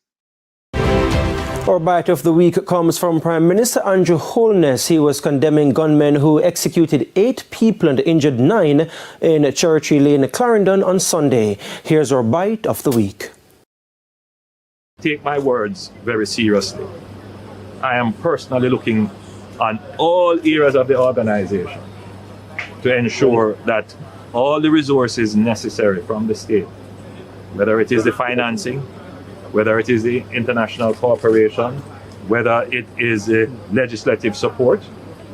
Our bite of the week comes from Prime Minister Andrew Holness. He was condemning gunmen who executed 8 people and injured 9 in Churchill Lane, Clarendon on Sunday. Here's our bite of the week. Take my words very seriously. I am personally looking on all areas of the organization to ensure that all the resources necessary from the state, whether it is the financing, whether it is the international cooperation, whether it is the legislative support,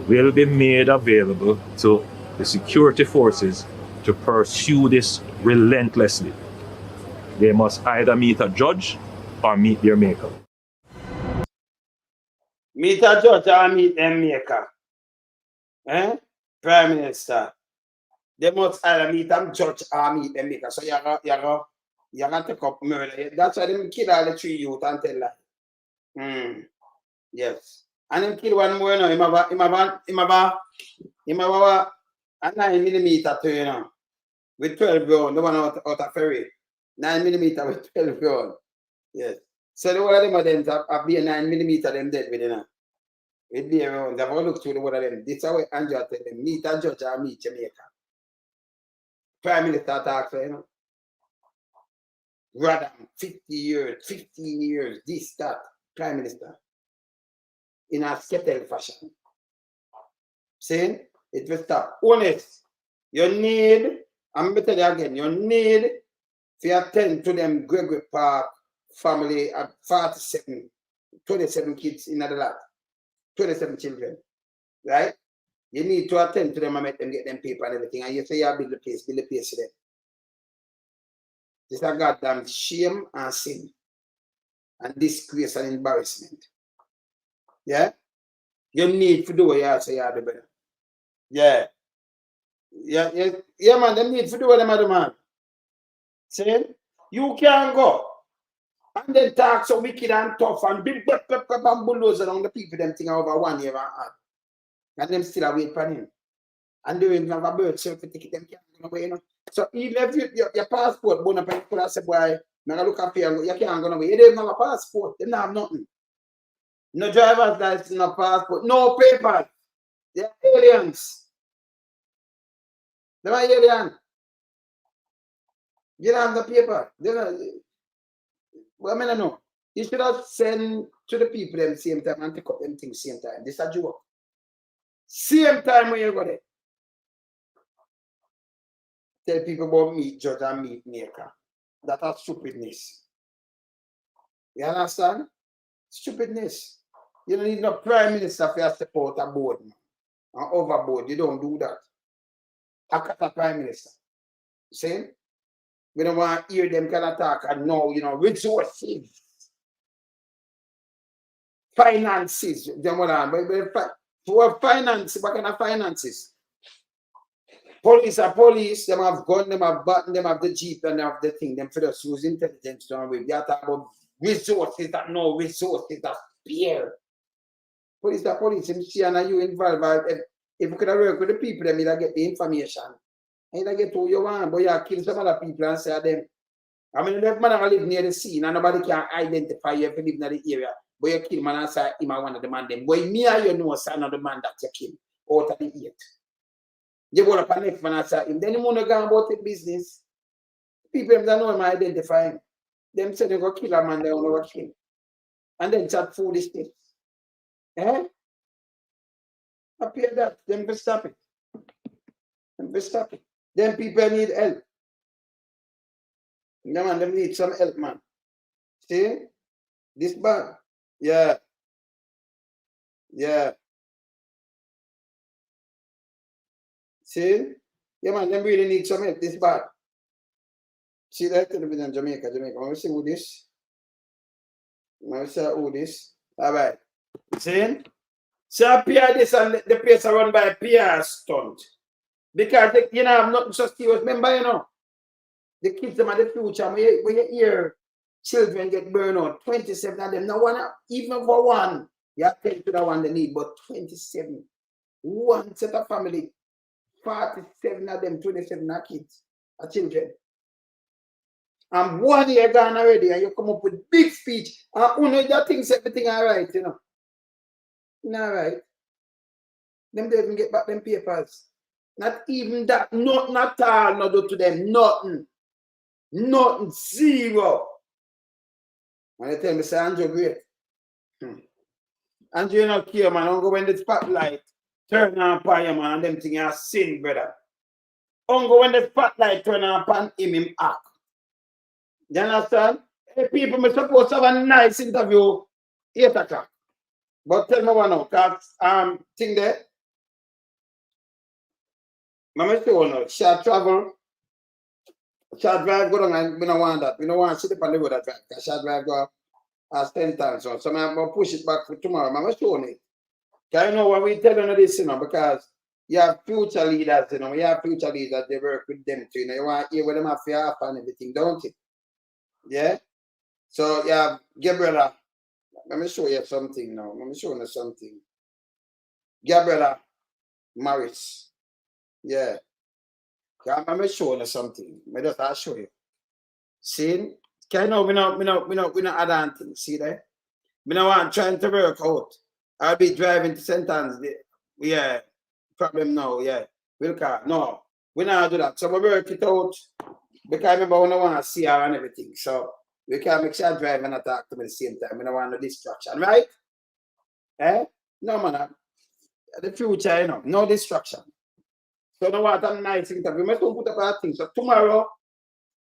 will be made available to the security forces to pursue this relentlessly. They must either meet a judge or meet their maker. Meet a judge or meet them maker. Prime Minister. They must either meet them judge or meet them maker. So you're gonna take up murder. That's why they kill all the 3 youth and tell that. Yes. And them kill one more now. Him have a 9mm too, you know. With 12 round. The one out of ferry. 9mm with 12 round. Yes. So the one of them have be a 9mm them dead with, you know. With be around. They've all looked through the one of them. This is how Andrew tell them. Meet a judge or meet Jamaica. Prime Minister talks, you know. Rather 50 years, 15 years, this, that, Prime Minister. In a skettle fashion. Saying it will stop. Honest. You need, I'm going to tell you again, you need to attend to them Gregory Park family at 27 kids in the lot. 27 children. Right? You need to attend to them and make them get them paper and everything. And you say you build the place to them. This is a goddamn shame and sin. And disgrace and embarrassment. Yeah? You need to do what you have to say you do better. Yeah. Yeah, man, them need to do what them other man. See? You can go. And then talk so wicked and tough and big bulldozer on the people them thing over 1 year and half. And them still await for him. And they don't have a birth certificate, them can't go away, you know. So even if your passport, bon up, you could have said, boy, I'm going to look up here, you can't go away. You don't have a passport, they don't have nothing. No driver's license, no passport, no papers. They're aliens. They're aliens. You don't have the paper. Well, I mean, no. You should have sent to the people at the same time and take up them things same time. This is a joke. Same time when you go there. Tell people about meat judge and meat maker. That's stupidness. You understand? Stupidness. You don't need no prime minister for you to step out a board and overboard. You don't do that. I cut a prime minister. See? We don't want to hear them kind of talk and know, you know, resources, finances. For finance, what kind of finances? Police are police, them have gun, them have button, them have the jeep, and they have the thing. Them for us use intelligence to with. They are talking about resources that no resources that spare. Police are police, and see, and you involved. If you could have worked with the people, then you'd get the information. And you get who you want, but you kill some other people and say them. I mean, if man live near the scene and nobody can identify you if you live in the area, but you kill man and say him one of the man them. Boy, me and you know son of the man that you kill out of the 8. You go up and next man and say him. Then you want to go about the business. People that know him identify him. Them say they go kill a man, they don't know kill. And then chat foolish things. Eh? Appear that, them will stop it. Them will stop it. Them people need help. Yeah, man, them need some help, man. See? This bad. Yeah. Yeah. See? Yeah, man, them really need some help. This bad. See that television, Jamaica. Let me see who this. Let me see who this. All right. See? So PR this and the place are run by a PR stunt. Because, you know, I'm not so serious. Remember, you know, the kids them are the future. When you hear children get burned out, 27 of them, no one, even for one, you have 10 to the one they need, but 27. One set of family, 47 of them, 27 are kids, are children. And 1 year gone already, and you come up with big speech, and you think everything all right, you know. Not right. Them don't even get back them papers. Not even that, not all, not do to them, nothing. Nothing, zero. And they tell me, say, Andrew, great. Andrew, you not care, man. I'm go when the spotlight turn on upon you, man, and them things are sin, brother. I'm go when the spotlight turn on upon him act. You understand? Hey, people, I'm supposed to have a nice interview 8 o'clock. But tell me one now, because thing there, I'm sure no, short travel, short drive go down and we don't want that. We don't want to sit up on the road that drive. Because short drive go as 10 times. So I'm going to push it back for tomorrow. I'm sure it. Because you know what we tell you this, you know, because you have future leaders, you know, you have future leaders, they work with them too. You know, you want to hear what them have to happen and everything, don't you? Yeah? So you have Gabriela. Let me show you something now. Let me show you something. Gabriela Morris. Yeah. I'm going to show you something. I'll show you. See? Can you know we not add on things. See there? We don't want trying to work out. I'll be driving to St. Anne's. Yeah. Problem now, yeah. We'll car. No. We not do that. So we work it out. Because I remember we don't want to see her and everything. So we can make sure I drive and talk to me at the same time. We don't want no distraction, right? Eh? No, man. The future, you know, no distraction. So no what a nice interview. We must put up our things. So tomorrow,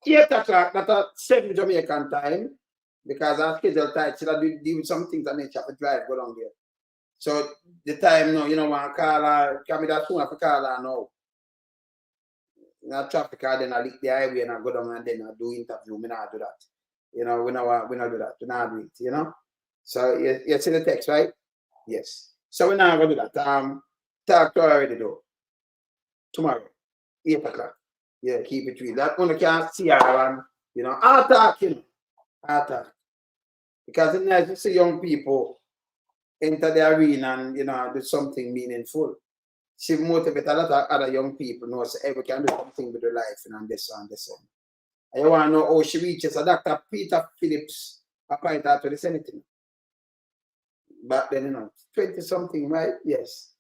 8 o'clock, that's at 7 Jamaican time, because our schedule tight, so that we do some things and then have to drive go down there. So the time now, you know, when I call her, can be that soon after call her now. Not traffic car, then I leak the highway and I go down and then I do interview. We not do that. You know, we not do that. We not do it, you know. So you see the text, right? Yes. So we not gonna do that. Talk to her already though. Tomorrow, 8 o'clock. Yeah, keep it real. That one can't see her and You know, attack, you know, attack. Because it's nice to see young people enter the arena and, you know, do something meaningful. She motivate a lot of other young people, know, so everyone can do something with their life, you know, and this and this. And you want to know how she reaches a Dr. Peter Phillips appointed to the Senate. Back then, you know, 20-something, right? Yes.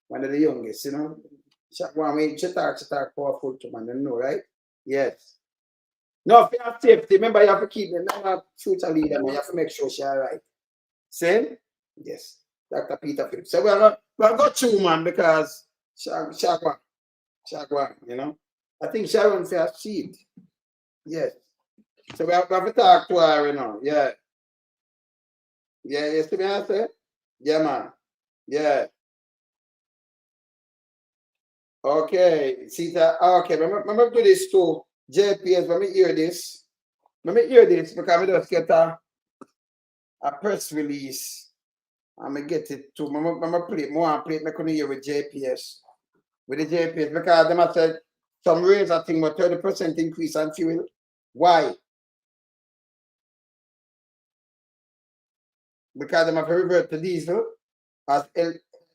One of the youngest, you know. She talk powerful to man, you know, right? Yes. No, if you have safety, remember you have to keep them, you have future leader, you have to make sure she's all right. Same? Yes. Dr. Peter Phillips. So we'll go through, man, because Shagwan, you know. I think Sharon for a seat. Yes. So we have to talk to her, you know. Yeah. Yeah, you see me I say? Yeah, man. Yeah. Okay. See that? Okay, remember do this too. JPS, let me hear this. Let me hear this because I just get a press release. I'm gonna get it too. I'm gonna play it more and play it. I couldn't hear with JPS. With the JPS because them have said some raise I think about 30% increase on fuel. Why? Because them have revert to diesel as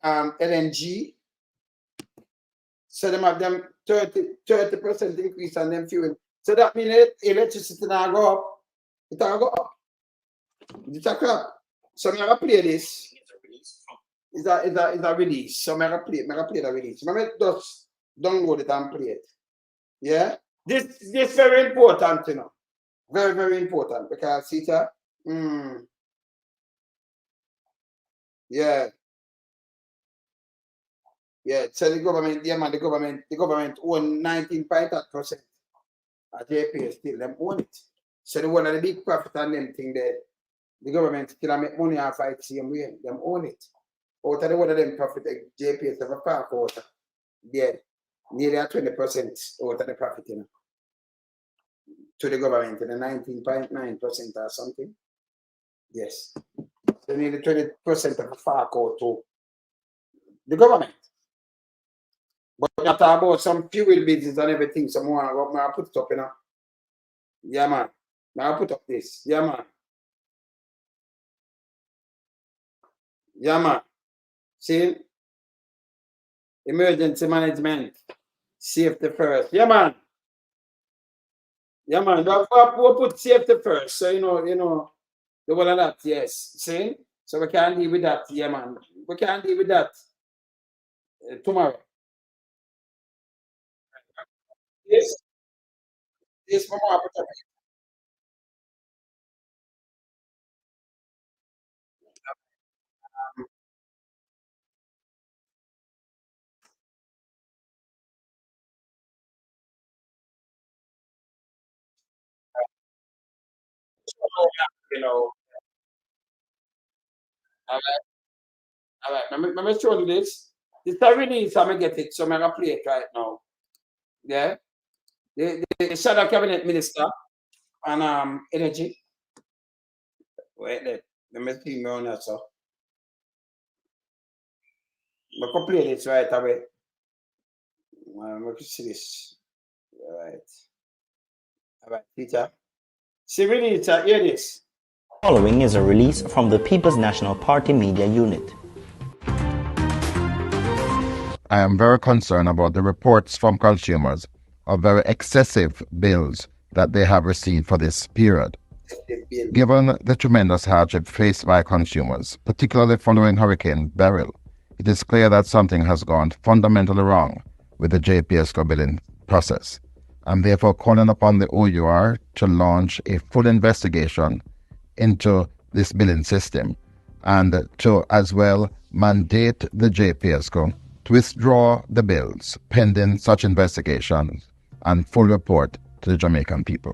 LNG. So them have them 30% increase on them fuel. So that means electricity now go up. It will go up. It's a crap. So I'm gonna play this. It's a release. So I'm gonna play the release. I'm gonna just download it and play it. Yeah? This is very important, you know. Very, very important because it's a yeah. Yeah, so the government, yeah man, the government own 19.8%. At JPS still, them own it. So the one of the big profit on them thing there, the government still make money off it same way. Them own it. Out of the one of them profit, JPS have a park out. Yeah, nearly 20% out of the profit, you know. To the government, the 19.9% or something. Yes. So nearly 20% of the park out to the government. But we talk about some fuel business and everything, so I put it up, you know. Yeah, man. Now I put up this. Yeah, man. Yeah, man. See? Emergency management. Safety first. Yeah, man. Yeah, man. We'll put safety first. So, you know, the one of that, yes. See? So we can't deal with that. Yeah, man. We can't deal with that tomorrow. Yes. Yes, Mama. You know. All right. Let me show you this. This is release. I'm going to get it. So I'm going to play it right now. Yeah. The shadow cabinet minister and energy. Wait there. Let me see me on that, so. I can play this right away. Let me see this. All right, teacher. See, really, hear this. Following is a release from the People's National Party Media Unit. I am very concerned about the reports from consumers of very excessive bills that they have received for this period. Given the tremendous hardship faced by consumers, particularly following Hurricane Beryl, it is clear that something has gone fundamentally wrong with the JPSCO billing process. I'm therefore calling upon the OUR to launch a full investigation into this billing system and to as well mandate the JPSCO to withdraw the bills pending such investigations and full report to the Jamaican people.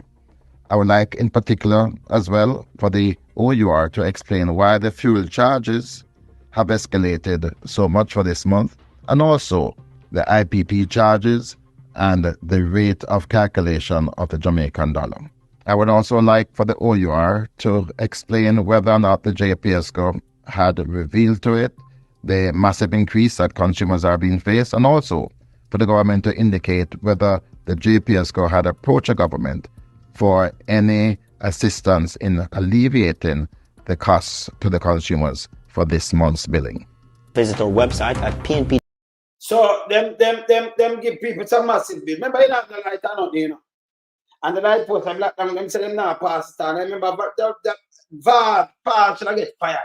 I would like in particular as well for the OUR to explain why the fuel charges have escalated so much for this month, and also the IPP charges and the rate of calculation of the Jamaican dollar. I would also like for the OUR to explain whether or not the JPSCO had revealed to it the massive increase that consumers are being faced, and also for the government to indicate whether the JPSCO had approached the government for any assistance in alleviating the costs to the consumers for this month's billing. Visit our website at PNP. So them give people some massive bill. Remember, you know the light on, you know. And the light post, I'm like, them say them now pass it on. I remember the VAR pass should I get fired.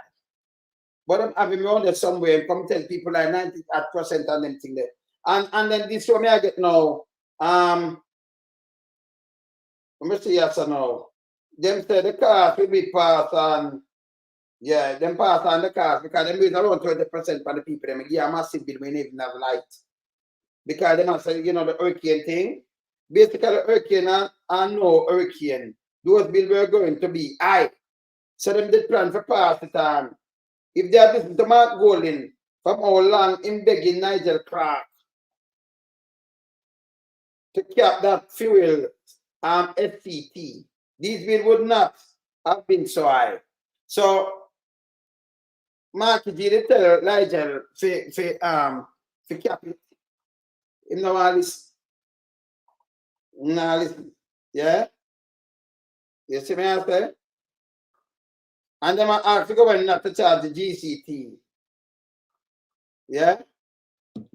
But I'm having me on there somewhere and come tell people like 90% on them thing there. And then this one I get now. Let me see yes or no. Them say the cars will be passed on. Yeah, them pass on the cars because them use around 20% for the people. Them give a massive bill when they even have light. Because they must say, you know, the hurricane thing. Basically, hurricane and no hurricane. Those bills were going to be high. So them did plan for pass it on. If they have listened to Mark Golding from how long in begging Nigel Clark to cap that fuel SCT, these bills would not have been so high. So Mark did tell Nigel for cap it. You know all this. Now listen. Yeah? You see me I say? And then I ask the government not to charge the GCT. Yeah?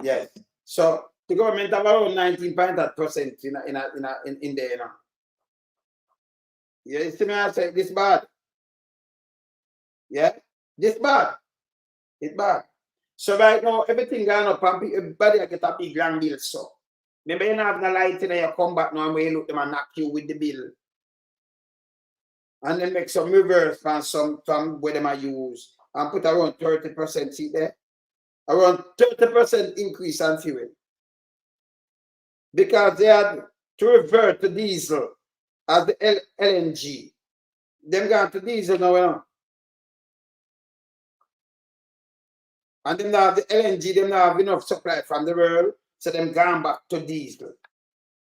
Yes. So the government have around 19.8% in there, you know. You see me I say this bad. Yeah? This bad. It's bad. So right now everything going up and everybody get a big grand bill. So maybe you have no light in you come back now and you look them and knock you with the bill. And then make some reverse from some where them I use and put around 30%, see there? Around 30% increase on fuel. Because they had to revert to diesel as the LNG. Them gone to diesel now, you know. And them now have the LNG, them now have enough supply from the world, so them gone back to diesel.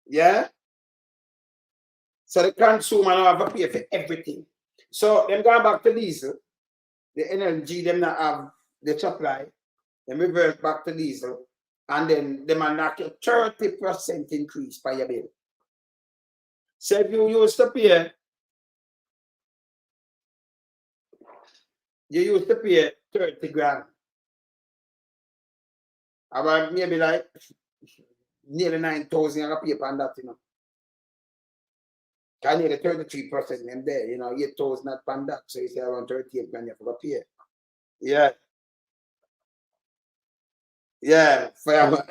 Yeah? So the consumer now have to pay for everything. So them going back to diesel, the energy them not have the supply, them revert back to diesel, and then them are knock a 30% increase by your bill. So if you used to pay, 30 grand. About maybe like nearly 9,000 you pay on that, you know. I need a 33% them there, you know, 8,000 not on that. So you say around 38 grand you have to pay. Yeah. Yeah. Well,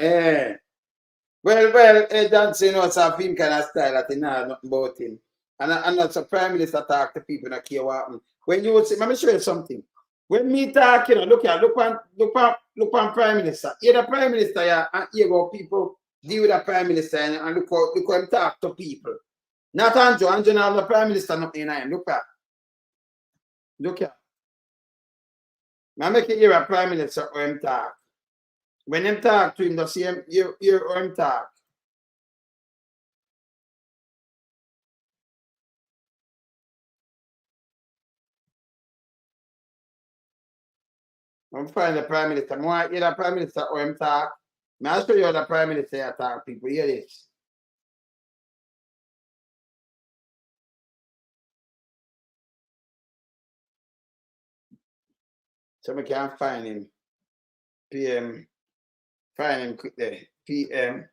that's, you know, it's a film kind of style that you know nothing about him. And that's a prime minister talk to people that care what happen. When you would say, let me show you something. When me talk, you know, look on prime minister. You're the prime minister, yeah, and here go people deal with the prime minister and look how him talk to people. Not Andrew. Andrew now the prime minister not in him. Look at. Now make it hear a prime minister or him talk. When him talk to him, the same hear or him talk. I'm find the prime minister. I want to hear the prime minister or him talk. I'll show you how the prime minister talk, people. Hear this. So we can't find him. PM. Find him quick there. PM.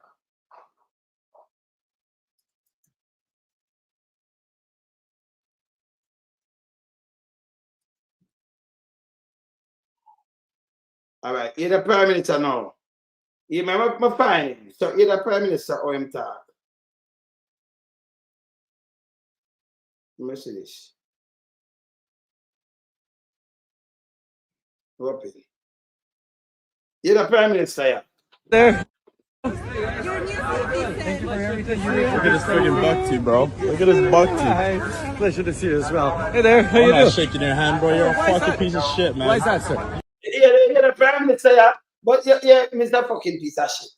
All right. Hear the prime minister now. You remember find him. So hear the prime minister or him talk. Let me see this. Drop it. You're the prime minister, yeah. There. Thank you for everything. Look at this friggin' bhakti, bro. Look at this bhakti. Hi. Pleasure to see you as well. Hey there, how you doing? I'm not shaking your hand, bro. You're a fucking piece of shit, man. Why is that, sir? You're the prime minister, yeah. But you're Mr. fucking piece of shit.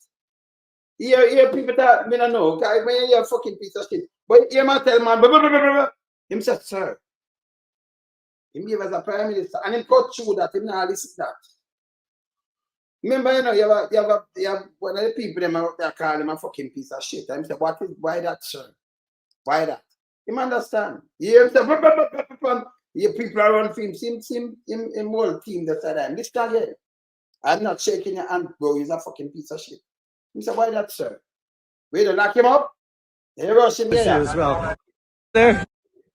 You're people that me don't know. You're a fucking piece of shit. But you might tell man, blah, blah, blah, blah, blah. Him said, sir. Him give us a prime minister. And him cut through that. Him not listen to that. Remember, you know, you have one of the people them out there call him a fucking piece of shit. I say, why that, sir? Why that? You understand? You hear him your people around him, him whole team that's at him. This guy here, I'm not shaking your hand, bro. He's a fucking piece of shit. He said, why that, sir? We to lock him up? They rush him there. As well. There.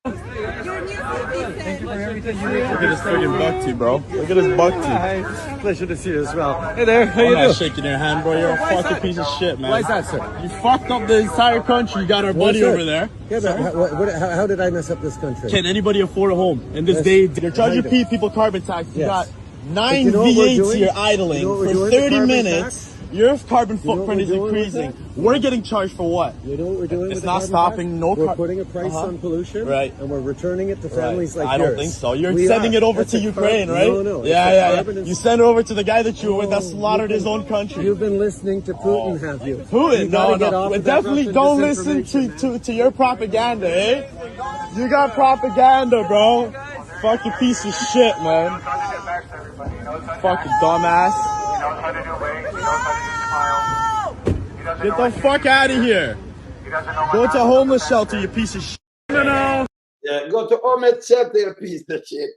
Thank you for everything you did. Look at this friggin' buck bro. Look at this buck Hi. Pleasure to see you as well. Hey there, how you doing? I'm not shaking your hand, bro. You're a fucking piece of shit, man. Why is that, sir? You fucked up the entire country. You got our buddy over there. Yeah, but how did I mess up this country? Can anybody afford a home in this day? They're charging people carbon tax. You got 9 V8s here idling for 30 minutes. Your carbon footprint is increasing. We're getting charged for what? You know what we're doing? It's not stopping. No, we're putting a price on pollution, right? And we're returning it to families like yours. I don't think so. You're sending it over to Ukraine, right? No. Yeah. You send it over to the guy that you were with that slaughtered his own country. You've been listening to Putin, have you? Putin? No. Definitely don't listen to your propaganda, eh? You got propaganda, bro. Fucking piece of shit, man. Fucking dumbass. Get the fuck out of here. Go to a homeless shelter, you piece of shit. No. Yeah, go to homeless shelter, you piece of shit.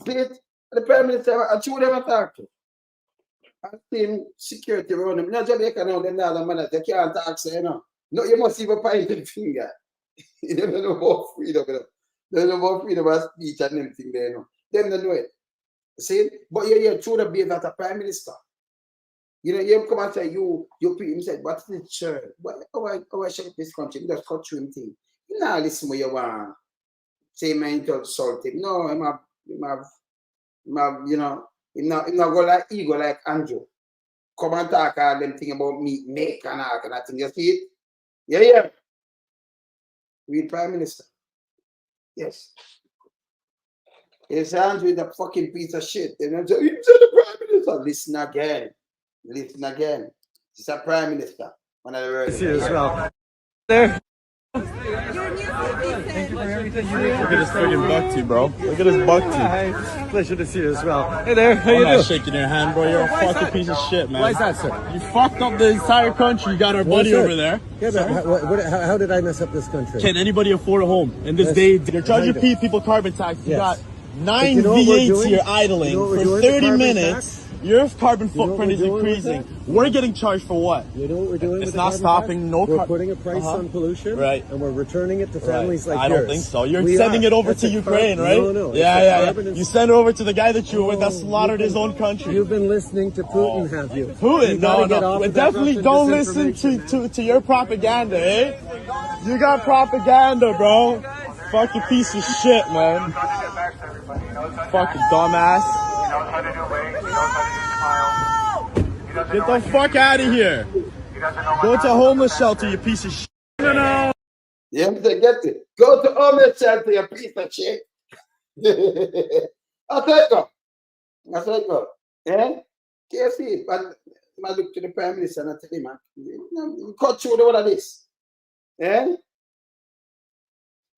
See it? The Prime Minister, I should never talk to. I've seen security around him. Not Jamaica now, them other man, they can't talk, so you know. No, you must even point the finger. You don't know about freedom, you know. They don't know about freedom of speech and everything there, you know. Them don't know it. See? But you're true to be that a Prime Minister. You know, you come and say, you people said, what is it, sir? How I shape this country? You just cut through him thing. You know, listen what you want. Say, man, to insult him. No, him have, you know, him not go like ego like Andrew. Come and talk all them thing about me, make and all kind of thing. You see it? Yeah. We Prime Minister. Yes. His hands with a fucking piece of shit. They don't say, you said the Prime Minister. Listen again. It's a Prime Minister. One of the words. See you as well. There. Thank you for everything you did. Look at this friggin' buck bro. Look at this buck Hi. Pleasure to see you as well. Hey there, how you doing? I'm not shaking your hand, bro. You're a fucking piece of shit, man. Why is that, sir? You fucked up the entire country. You got our buddy over there. Yeah, but how did I mess up this country? Can anybody afford a home in this day? They're charging people carbon tax. You got 9 V8s here idling for 30 minutes. Your carbon footprint is increasing. We're getting charged for what? You know what we're doing? It's not stopping. No. We're putting a price on pollution, right? And we're returning it to families like yours. I don't think so. You're sending it over to Ukraine, right? No. Yeah. You send it over to the guy that you were with that slaughtered his own country. You've been listening to Putin, have you? Putin? No. Definitely don't listen to your propaganda, eh? You got propaganda, bro. Fucking piece of shit, man. Fucking dumbass. Get the fuck out of here. Go to a homeless shelter, you piece of shit. No. You have to get it. Go to homeless shelter, you piece of shit. I'll take go. Yeah? Can't see it. But I look to the Prime Minister and I tell him, man, cut through all of this. Yeah?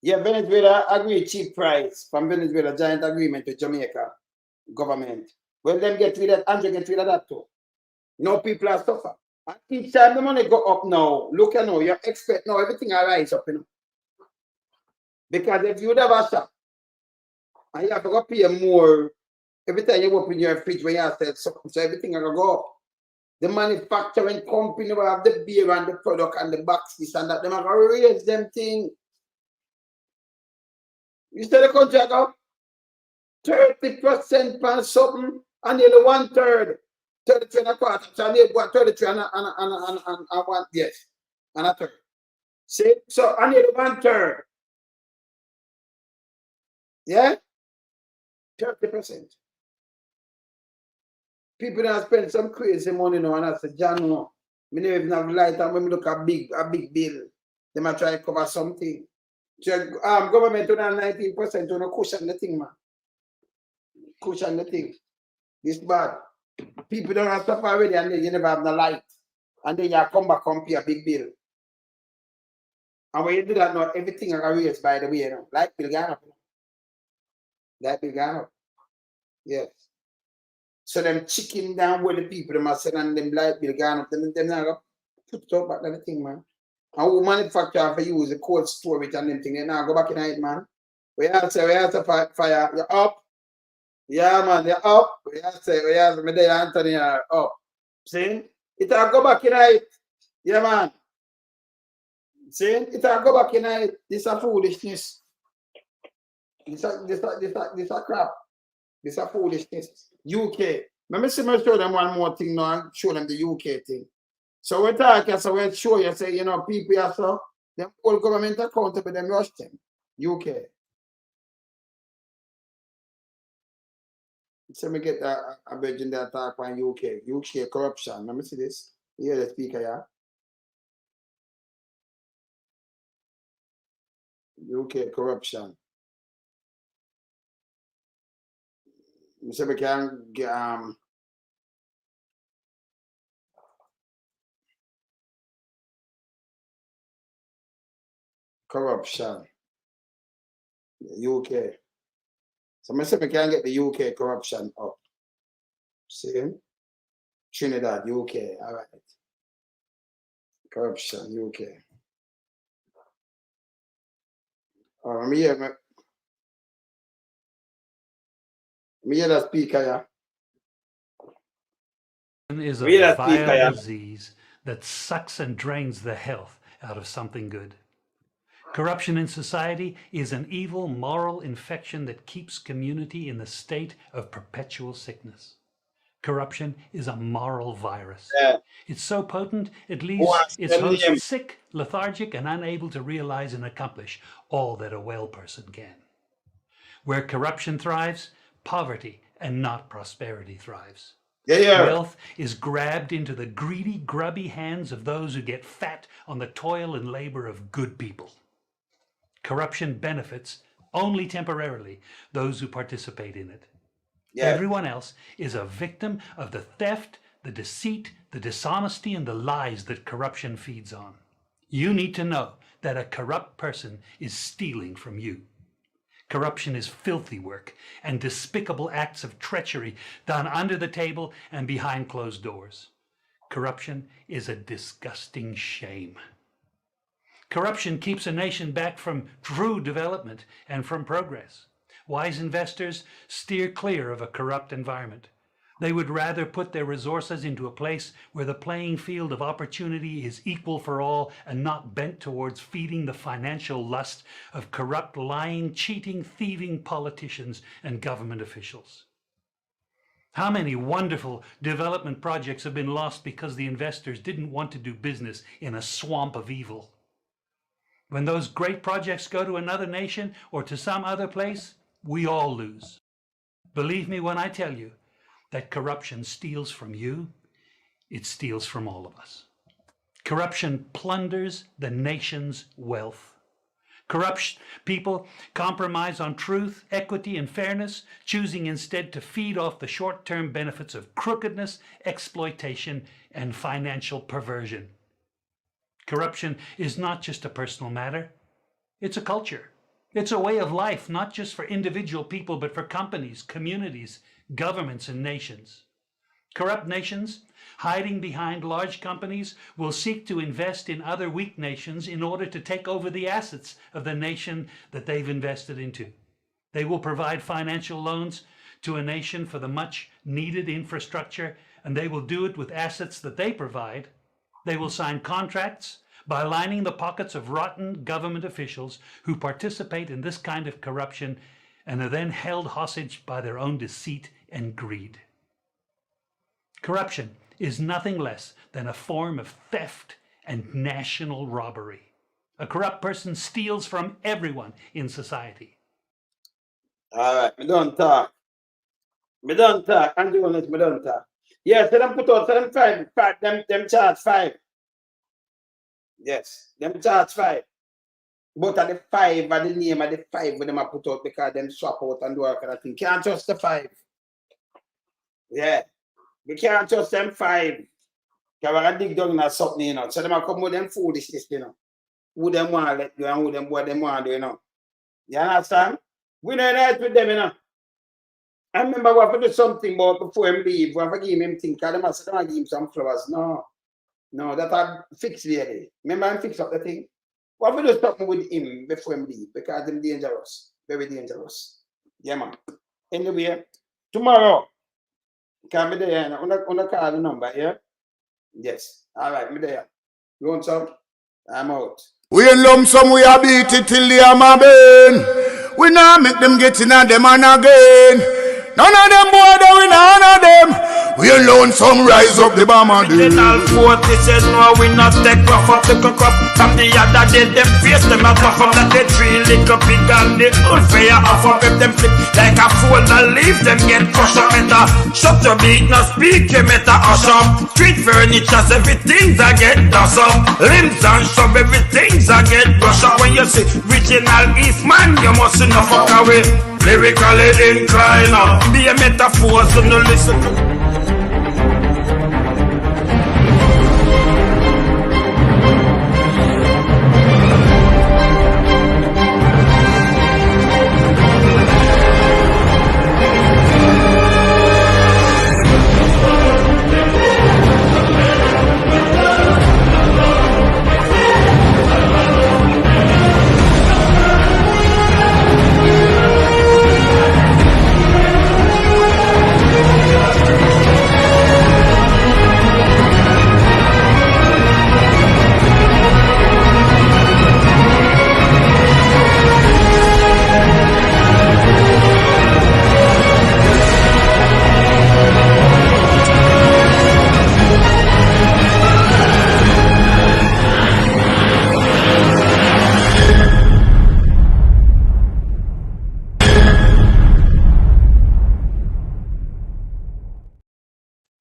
Yeah, Venezuela agreed cheap price from Venezuela, giant agreement with Jamaica government. When them get rid of Andrew get rid of that too. No people are suffer. And each time the money go up now, look at now, you expect now everything will rise up, you know. Because if you would have a shop and you have to go pay more every time you open your fridge when you have to sell something, so everything will go up. The manufacturing company will have the beer and the product and the boxes and that, they will raise them thing. You see the country go 30% per something and nearly 1/3. 33 and a quarter. So I need 33 and one, yes. And a third. See? So I need 1/3. Yeah? 30%. People that spend some crazy money now and I say, John, no. I never even have light and when we look at a big bill, they might try to cover something. So, government to 19% to cushion the thing, man. Cushion the thing. This bad. People don't have stuff already and then you never have no light. And then you come back and pay a big bill. And when you do that now, everything is raised by the way, you know. Light bill gone up. Light bill gone up. Yes. So them chicken down where the people them are selling and them light bill gone up, them not put it up back on the thing, man. And who manufacture for use the cold storage and them thing, they now go back in it, man. We have to fire, you're up. Yeah, man, you're up. We have to, me there, Anthony, you're up. See? It'll go back in it. Yeah, man. See? It'll go back in it. This is foolishness. This a crap. This a foolishness. UK. Let me show them one more thing now and show them the UK thing. So we're talking, so we'll show you, say, you know, people are so, them whole government accountable, them rush them. UK. So me get a virgin that talk on UK. UK corruption. Let me see this. Here the speaker, yeah. UK corruption. So we can get corruption. UK. So I say we can get the UK corruption up. See? Trinidad, UK. All right. Corruption, UK. Oh, me hear the speaker, yeah. Is a vile disease that sucks and drains the health out of something good. Corruption in society is an evil moral infection that keeps community in the state of perpetual sickness. Corruption is a moral virus. Yeah. It's so potent, it leaves its host sick, lethargic, and unable to realize and accomplish all that a well person can. Where corruption thrives, poverty and not prosperity thrives. Wealth is grabbed into the greedy, grubby hands of those who get fat on the toil and labor of good people. Corruption benefits only temporarily those who participate in it. Yeah. Everyone else is a victim of the theft, the deceit, the dishonesty, and the lies that corruption feeds on. You need to know that a corrupt person is stealing from you. Corruption is filthy work and despicable acts of treachery done under the table and behind closed doors. Corruption is a disgusting shame. Corruption keeps a nation back from true development and from progress. Wise investors steer clear of a corrupt environment. They would rather put their resources into a place where the playing field of opportunity is equal for all and not bent towards feeding the financial lust of corrupt, lying, cheating, thieving politicians and government officials. How many wonderful development projects have been lost because the investors didn't want to do business in a swamp of evil? When those great projects go to another nation or to some other place, we all lose. Believe me when I tell you that corruption steals from you, it steals from all of us. Corruption plunders the nation's wealth. Corrupt people compromise on truth, equity, and fairness, choosing instead to feed off the short-term benefits of crookedness, exploitation, and financial perversion. Corruption is not just a personal matter, it's a culture. It's a way of life, not just for individual people, but for companies, communities, governments, and nations. Corrupt nations, hiding behind large companies, will seek to invest in other weak nations in order to take over the assets of the nation that they've invested into. They will provide financial loans to a nation for the much needed infrastructure, and they will do it with assets that they provide. They will sign contracts by lining the pockets of rotten government officials who participate in this kind of corruption and are then held hostage by their own deceit and greed. Corruption is nothing less than a form of theft and national robbery. A corrupt person steals from everyone in society. All right, me don't talk. And doing it, me don't talk. Yeah, so them put out, so them them charge 5. Yes, them charge 5. But at the 5 are the name of the 5 when them are put out because them swap out and do all kind of thing. Can't trust the 5. Yeah. We can't trust them 5. Because we're going to dig down in something, you know. So them are come with them foolishness, you know. Who them want to let do and who them what them want to do, you know. You understand? We don't know with them, you know. I remember we have to do something about before him leave. We have to give him things because them have to give him some flowers. No. No, that I fix lady. Remember I fix up the thing? What we do something with him before him leave because him dangerous. Very dangerous. Yeah, man. Anyway, tomorrow, can be there and on call the number, yeah? Yes. All right, me there. You want some? I'm out. We in lump sum, we a beat it till the hammer burn. We not make them get in a them and again. None of them boy, we none of them. We alone some rise up the bomber. Original 40 says no, we not take rough up the crop. From the other day, them face them a puff up that they three little pig and the old fire off up if them flip like a fool that leave them get crushed up. Meta shut your beat, no speak, you meta hush up. Street furniture, everything's a get dust up. Limbs and shove, everything's a get brush up. When you see original Eastman, you must not fuck away. Lyrically inclined, be a metaphor, so no listen to.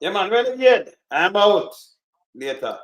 Yeah, man, ready yet? I'm out. Later.